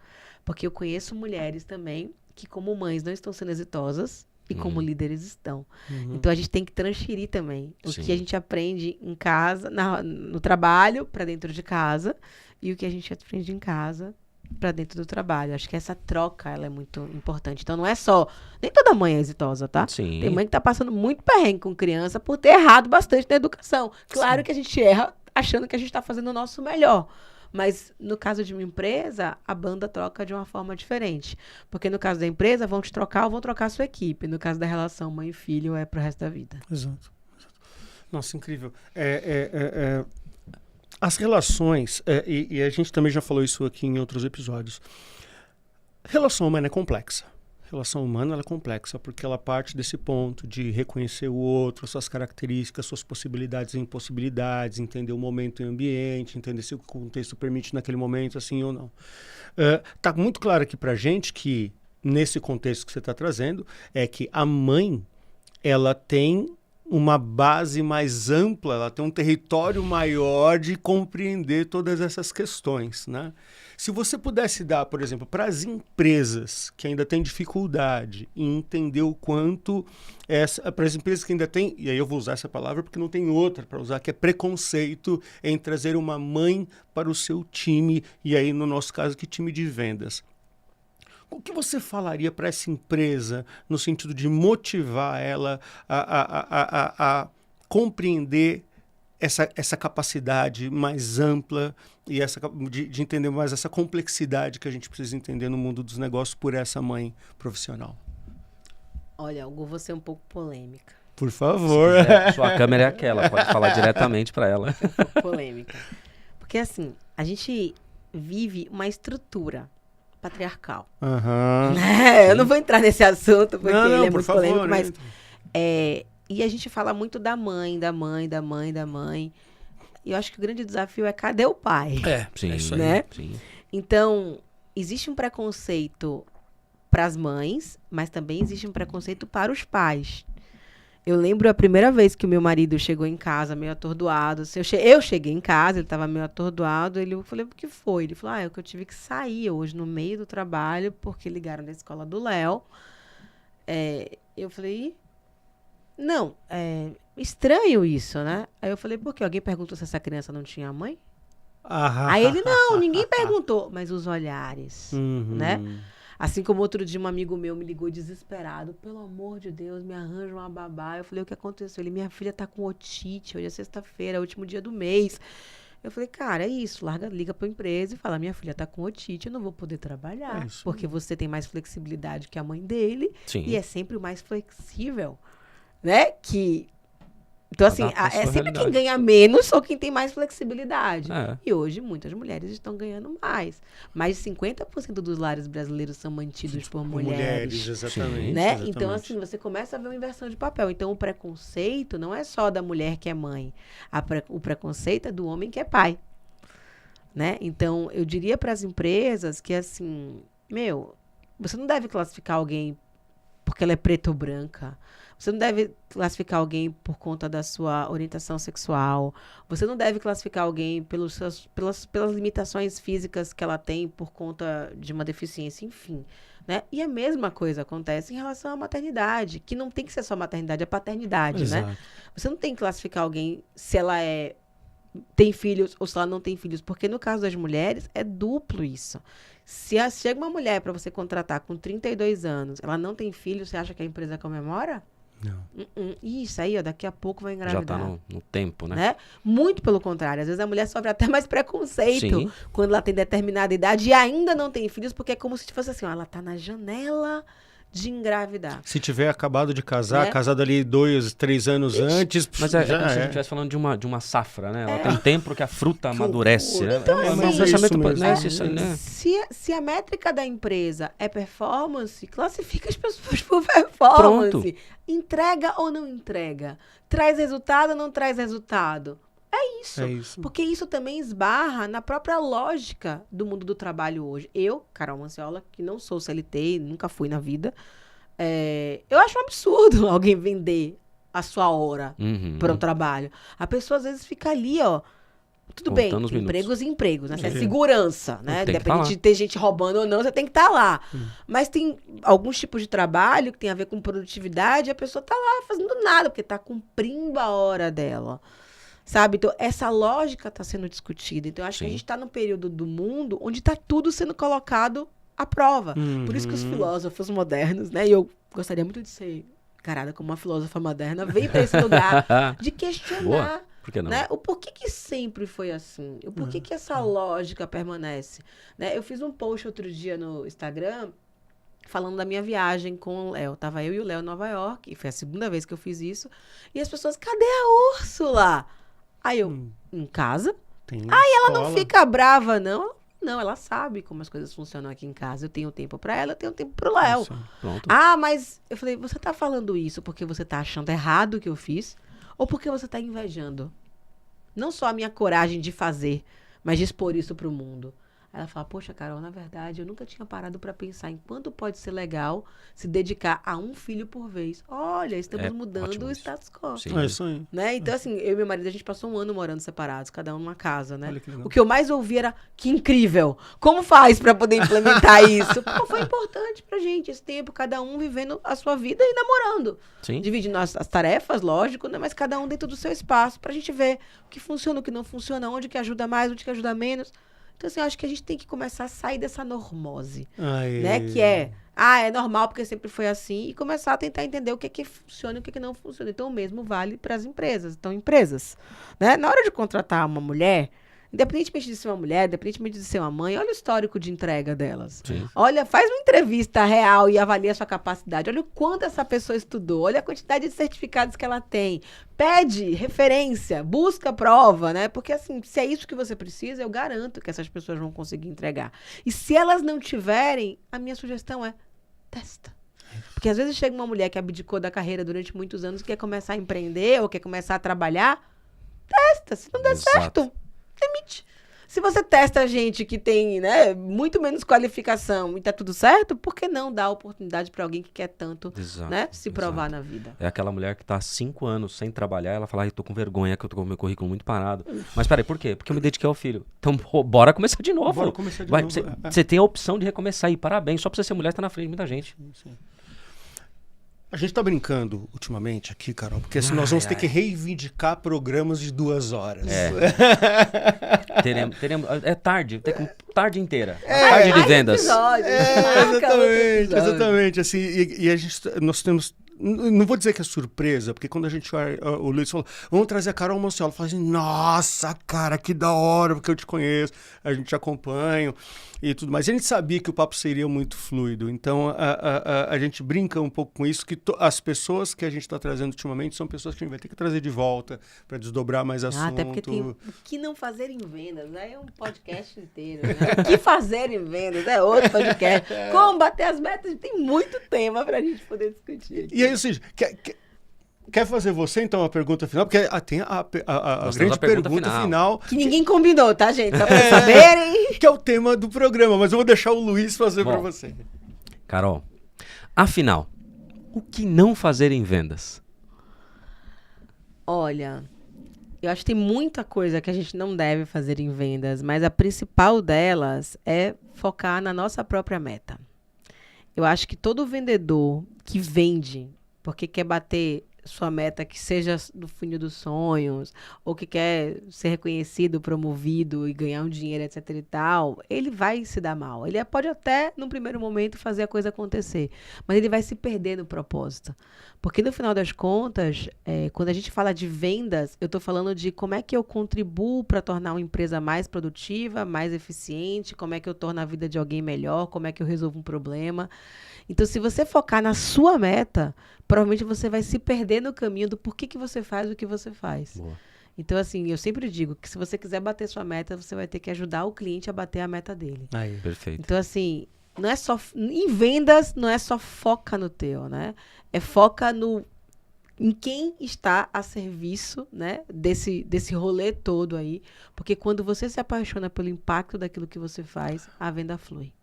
[SPEAKER 3] Porque eu conheço mulheres também que, como mães, não estão sendo exitosas e como líderes estão. Então, a gente tem que transferir também o que a gente aprende em casa, no trabalho, para dentro de casa, e o que a gente aprende em casa para dentro do trabalho. Acho que essa troca, ela é muito importante. Então, não é só... Nem toda mãe é exitosa, tá?
[SPEAKER 2] Sim.
[SPEAKER 3] Tem mãe que tá passando muito perrengue com criança por ter errado bastante na educação. Claro que a gente erra achando que a gente tá fazendo o nosso melhor. Mas no caso de uma empresa, a banda troca de uma forma diferente. Porque no caso da empresa, vão te trocar ou vão trocar a sua equipe. No caso da relação mãe e filho, é pro resto da vida.
[SPEAKER 1] Exato. Nossa, incrível. As relações, e a gente também já falou isso aqui em outros episódios, relação humana é complexa. Relação humana ela é complexa porque ela parte desse ponto de reconhecer o outro, suas características, suas possibilidades e impossibilidades, entender o momento e o ambiente, entender se o contexto permite naquele momento, assim ou não. Tá muito claro aqui pra gente que, nesse contexto que você está trazendo, é que a mãe, ela tem uma base mais ampla, ela tem um território maior de compreender todas essas questões, né? Se você pudesse dar, por exemplo, para as empresas que ainda têm dificuldade em entender o quanto, para as empresas que ainda têm, e aí eu vou usar essa palavra porque não tem outra para usar, que é preconceito em trazer uma mãe para o seu time, e aí no nosso caso, que time de vendas. O que você falaria para essa empresa no sentido de motivar ela a compreender essa capacidade mais ampla e de entender mais essa complexidade que a gente precisa entender no mundo dos negócios por essa mãe profissional?
[SPEAKER 3] Olha, eu vou ser um pouco polêmica.
[SPEAKER 1] Por favor.
[SPEAKER 2] Sua câmera é aquela, pode falar diretamente para ela.
[SPEAKER 3] Um pouco polêmica. Porque assim, a gente vive uma estrutura patriarcal. Eu não vou entrar nesse assunto porque ele é muito polêmico, mas e a gente fala muito da mãe. E eu acho que o grande desafio é cadê o pai?
[SPEAKER 2] Sim,
[SPEAKER 1] é isso aí.
[SPEAKER 3] Né?
[SPEAKER 2] Sim.
[SPEAKER 3] Então, existe um preconceito para as mães, mas também existe um preconceito para os pais. Eu lembro a primeira vez que o meu marido chegou em casa meio atordoado. Eu cheguei em casa, ele estava meio atordoado. Eu falei, o que foi? Ele falou, é que eu tive que sair hoje no meio do trabalho, porque ligaram da escola do Léo. Eu falei, não, estranho isso, né? Aí eu falei, por quê? Alguém perguntou se essa criança não tinha mãe? Aí ele, não, ninguém perguntou. Mas os olhares, né? Assim como outro dia um amigo meu me ligou desesperado. Pelo amor de Deus, me arranja uma babá. Eu falei, o que aconteceu? Ele, minha filha tá com otite, hoje é sexta-feira, é o último dia do mês. Eu falei, cara, é isso, liga pra empresa e fala, minha filha tá com otite, eu não vou poder trabalhar. Porque você tem mais flexibilidade que a mãe dele.
[SPEAKER 2] Sim.
[SPEAKER 3] E é sempre o mais flexível, né? Então, assim, é sempre quem ganha menos ou quem tem mais flexibilidade. E hoje, muitas mulheres estão ganhando mais. Mais de 50% dos lares brasileiros são mantidos por mulheres.
[SPEAKER 1] Exatamente.
[SPEAKER 3] Né?
[SPEAKER 1] Exatamente.
[SPEAKER 3] Então, assim, você começa a ver uma inversão de papel. Então, o preconceito não é só da mulher que é mãe. O preconceito é do homem que é pai. Né? Então, eu diria para as empresas que, assim, você não deve classificar alguém porque ela é preta ou branca. Você não deve classificar alguém por conta da sua orientação sexual. Você não deve classificar alguém pelas limitações físicas que ela tem por conta de uma deficiência, enfim. Né? E a mesma coisa acontece em relação à maternidade, que não tem que ser só maternidade, é paternidade. Né? Você não tem que classificar alguém se ela tem filhos ou se ela não tem filhos, porque no caso das mulheres é duplo isso. Se chega uma mulher para você contratar com 32 anos, ela não tem filhos, você acha que a empresa comemora?
[SPEAKER 1] Não.
[SPEAKER 3] Isso aí, daqui a pouco vai engravidar.
[SPEAKER 2] Já tá no tempo, né?
[SPEAKER 3] Muito pelo contrário. Às vezes a mulher sofre até mais preconceito.
[SPEAKER 2] Sim.
[SPEAKER 3] Quando ela tem determinada idade e ainda não tem filhos, porque é como se fosse assim, ela tá na janela de engravidar.
[SPEAKER 1] Se tiver acabado de casar, casado ali 2, 3 anos antes...
[SPEAKER 2] Mas é como se a gente estivesse falando de uma safra, né? Ela tem tempo que a fruta amadurece.
[SPEAKER 3] Então,
[SPEAKER 2] um pensamento...
[SPEAKER 3] Se a métrica da empresa é performance, classifica as pessoas por performance.
[SPEAKER 2] Pronto.
[SPEAKER 3] Entrega ou não entrega? Traz resultado ou não traz resultado? É isso. Porque isso também esbarra na própria lógica do mundo do trabalho hoje. Eu, Carol Manciola, que não sou CLT, nunca fui na vida, eu acho um absurdo alguém vender a sua hora para um trabalho. A pessoa às vezes fica ali, tudo bem, empregos e empregos, né? Isso é segurança, né? Independente de ter gente roubando ou não, você tem que estar lá. Mas tem alguns tipos de trabalho que tem a ver com produtividade, e a pessoa tá lá fazendo nada, porque tá cumprindo a hora dela. Sabe? Então, essa lógica está sendo discutida. Então, eu acho que a gente está num período do mundo onde está tudo sendo colocado à prova. Por isso que os filósofos modernos, né? E eu gostaria muito de ser encarada como uma filósofa moderna, vem para esse lugar de questionar
[SPEAKER 2] Por que não?
[SPEAKER 3] Né? O porquê que sempre foi assim? O porquê que essa lógica permanece? Né? Eu fiz um post outro dia no Instagram falando da minha viagem com o Léo. Tava eu e o Léo em Nova York, e foi a segunda vez que eu fiz isso. E as pessoas, cadê a Úrsula? Aí eu, em casa? Ela não fica brava, não. Não, ela sabe como as coisas funcionam aqui em casa. Eu tenho tempo pra ela, eu tenho tempo pro Léo. Mas eu falei, você tá falando isso porque você tá achando errado o que eu fiz? Ou porque você tá invejando? Não só a minha coragem de fazer, mas de expor isso pro mundo. Aí ela fala, poxa, Carol, na verdade, eu nunca tinha parado pra pensar em quanto pode ser legal se dedicar a um filho por vez. Olha, estamos mudando o status quo.
[SPEAKER 1] Sim. É isso aí.
[SPEAKER 3] Né? Então, assim, eu e meu marido, a gente passou um ano morando separados, cada um numa casa, né? O que eu mais ouvi era, que incrível! Como faz pra poder implementar isso? Pô, foi importante pra gente esse tempo, cada um vivendo a sua vida e namorando.
[SPEAKER 2] Sim.
[SPEAKER 3] Dividindo as tarefas, lógico, né? Mas cada um dentro do seu espaço, pra gente ver o que funciona, o que não funciona, onde que ajuda mais, onde que ajuda menos. Então, assim, eu acho que a gente tem que começar a sair dessa normose, né? Que é normal porque sempre foi assim, e começar a tentar entender o que é que funciona e o que é que não funciona. Então, o mesmo vale para as empresas. Então, empresas, né? Na hora de contratar uma mulher, independentemente de ser uma mulher, independentemente de ser uma mãe, olha o histórico de entrega delas.
[SPEAKER 2] Sim.
[SPEAKER 3] Olha, faz uma entrevista real e avalia a sua capacidade. Olha o quanto essa pessoa estudou. Olha a quantidade de certificados que ela tem. Pede referência, busca prova, né? Porque, assim, se é isso que você precisa, eu garanto que essas pessoas vão conseguir entregar. E se elas não tiverem, a minha sugestão é testa. Porque às vezes chega uma mulher que abdicou da carreira durante muitos anos, quer começar a empreender ou quer começar a trabalhar, testa. Se não der certo, demite. Se você testa gente que tem, né, muito menos qualificação e tá tudo certo, por que não dar oportunidade para alguém que quer tanto, né, se provar na vida?
[SPEAKER 2] É aquela mulher que tá há 5 anos sem trabalhar, ela fala, tô com vergonha que eu tô com o meu currículo muito parado. Mas peraí, por quê? Porque eu me dediquei ao filho. Então, bora começar de novo.
[SPEAKER 1] Bora começar de novo.
[SPEAKER 2] Você tem a opção de recomeçar e parabéns. Só pra você ser mulher, tá na frente de muita gente.
[SPEAKER 1] Sim. A gente tá brincando ultimamente aqui, Carol, porque assim, nós vamos ter que reivindicar programas de 2 horas.
[SPEAKER 2] Teremos, tarde inteira. Tarde de vendas.
[SPEAKER 1] Exatamente. Assim, nós temos... Não vou dizer que é surpresa, porque quando a gente o Luiz falou, vamos trazer a Carol Manciolo, eu falo assim, nossa, cara, que da hora, porque eu te conheço, a gente te acompanha e tudo mais. A gente sabia que o papo seria muito fluido, então a gente brinca um pouco com isso, que as pessoas que a gente está trazendo ultimamente são pessoas que a gente vai ter que trazer de volta para desdobrar mais assunto.
[SPEAKER 3] Até porque tem o que não fazer em vendas, aí é um podcast inteiro, né? O que fazer em vendas é outro podcast. Como bater as metas, tem muito tema para a gente poder discutir aqui.
[SPEAKER 1] E aí, ou seja, quer fazer você, então, a pergunta final? Porque tem a grande pergunta final.
[SPEAKER 3] Que ninguém combinou, tá, gente? Só pra saberem.
[SPEAKER 1] Que é o tema do programa, mas eu vou deixar o Luiz fazer para você.
[SPEAKER 2] Carol, afinal, o que não fazer em vendas?
[SPEAKER 3] Olha, eu acho que tem muita coisa que a gente não deve fazer em vendas, mas a principal delas é focar na nossa própria meta. Eu acho que todo vendedor que vende porque quer bater sua meta que seja no funil dos sonhos, ou que quer ser reconhecido, promovido e ganhar um dinheiro, etc e tal, ele vai se dar mal. Ele pode até, num primeiro momento, fazer a coisa acontecer, mas ele vai se perder no propósito. Porque, no final das contas, quando a gente fala de vendas, eu estou falando de como é que eu contribuo para tornar uma empresa mais produtiva, mais eficiente, como é que eu torno a vida de alguém melhor, como é que eu resolvo um problema. Então, se você focar na sua meta, provavelmente você vai se perder no caminho do porquê que você faz o que você faz.
[SPEAKER 2] Boa.
[SPEAKER 3] Então, assim, eu sempre digo que se você quiser bater sua meta, você vai ter que ajudar o cliente a bater a meta dele.
[SPEAKER 1] Aí.
[SPEAKER 2] Perfeito.
[SPEAKER 3] Então, assim, não é só... Em vendas, não é só foca no teu, né? É foca em quem está a serviço, né, desse rolê todo aí. Porque quando você se apaixona pelo impacto daquilo que você faz, a venda flui.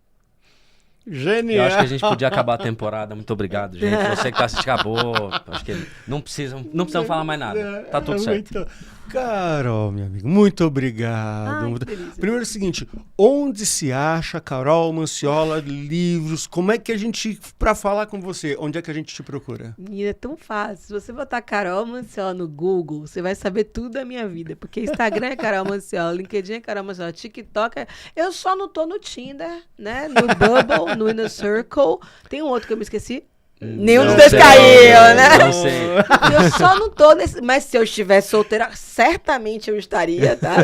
[SPEAKER 1] Genial.
[SPEAKER 2] Eu acho que a gente podia acabar a temporada. Muito obrigado, gente. Você que tá assistindo, acabou. Acho que não precisam falar mais nada. Tá tudo certo.
[SPEAKER 1] Carol, meu amigo, muito obrigado. Primeiro é o seguinte, onde se acha Carol Manciola livros? Como é que a gente, para falar com você, onde é que a gente te procura?
[SPEAKER 3] Menina, é tão fácil. Se você botar Carol Manciola no Google, você vai saber tudo da minha vida. Porque Instagram é Carol Manciola, LinkedIn é Carol Manciola, TikTok é... Eu só não tô no Tinder, né? No Bubble, no Inner Circle. Tem um outro que eu me esqueci. Nenhum dos dois caiu, né?
[SPEAKER 2] Não sei.
[SPEAKER 3] Eu só não tô nesse... Mas se eu estivesse solteira, certamente eu estaria, tá?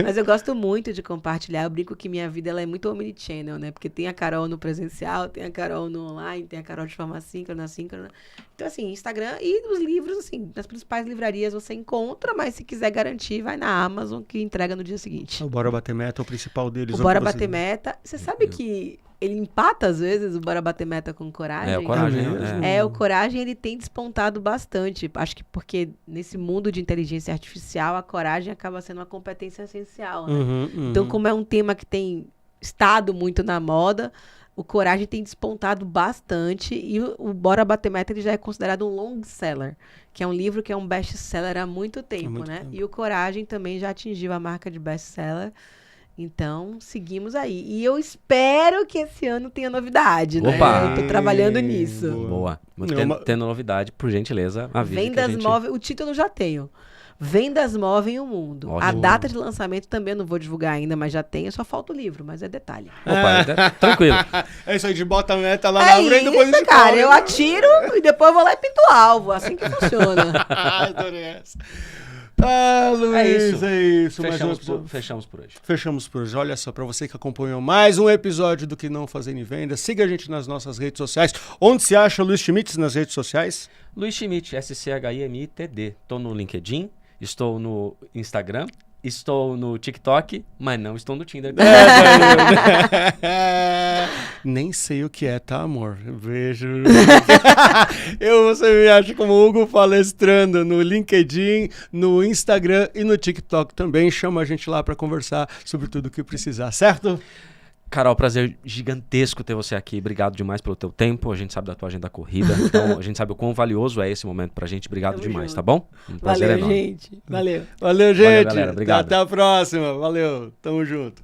[SPEAKER 3] Mas eu gosto muito de compartilhar. Eu brinco que minha vida ela é muito omnichannel, né? Porque tem a Carol no presencial, tem a Carol no online, tem a Carol de forma síncrona, assíncrona. Então, assim, Instagram e os livros, assim, nas principais livrarias você encontra, mas se quiser garantir, vai na Amazon que entrega no dia seguinte.
[SPEAKER 1] O Bora Bater Meta, o principal deles.
[SPEAKER 3] O Bora Bater Meta. Você sabe que ele empata, às vezes, o Bora Bater Meta com Coragem?
[SPEAKER 2] O Coragem.
[SPEAKER 3] O Coragem, ele tem despontado bastante. Acho que porque nesse mundo de inteligência artificial, a coragem acaba sendo uma competência essencial, né? Então, como é um tema que tem estado muito na moda, o Coragem tem despontado bastante e o Bora Bater Meta ele já é considerado um long seller, que é um livro que é um best-seller há muito tempo, né? E o Coragem também já atingiu a marca de best-seller. Então, seguimos aí. E eu espero que esse ano tenha novidade, né?
[SPEAKER 2] Opa!
[SPEAKER 3] Eu tô trabalhando nisso.
[SPEAKER 2] Boa. Tendo novidade, por gentileza, avisa.
[SPEAKER 3] Vendas movem, o título eu já tenho. Vendas movem o mundo.
[SPEAKER 2] Ótimo.
[SPEAKER 3] A data de lançamento também eu não vou divulgar ainda, mas já tenho, só falta o livro, mas é detalhe.
[SPEAKER 2] Opa, tranquilo.
[SPEAKER 1] É isso aí, de bota a meta lá na frente, depois
[SPEAKER 3] isso, cara, eu atiro e depois eu vou lá e pinto o alvo. Assim que funciona.
[SPEAKER 1] Adorei essa. Ah, Luiz, é isso.
[SPEAKER 2] Fechamos por hoje.
[SPEAKER 1] Fechamos por hoje. Olha só, para você que acompanhou mais um episódio do Que Não Fazendo em Venda, siga a gente nas nossas redes sociais. Onde se acha o Luiz Schmitz nas redes sociais?
[SPEAKER 2] Luiz Schmidt, SCHIMITD. Estou no LinkedIn, estou no Instagram, estou no TikTok, mas não estou no Tinder.
[SPEAKER 1] Nem sei o que é, tá, amor? Beijo. Você me acha como Hugo Palestrando no LinkedIn, no Instagram e no TikTok também. Chama a gente lá para conversar sobre tudo o que precisar, certo?
[SPEAKER 2] Carol, prazer gigantesco ter você aqui. Obrigado demais pelo teu tempo. A gente sabe da tua agenda corrida. Então, a gente sabe o quão valioso é esse momento pra gente. Obrigado demais, junto. Tá bom?
[SPEAKER 3] Um prazer enorme. Gente. Valeu.
[SPEAKER 1] Valeu, gente.
[SPEAKER 2] Valeu, galera. Obrigado.
[SPEAKER 1] Até a próxima. Valeu. Tamo junto.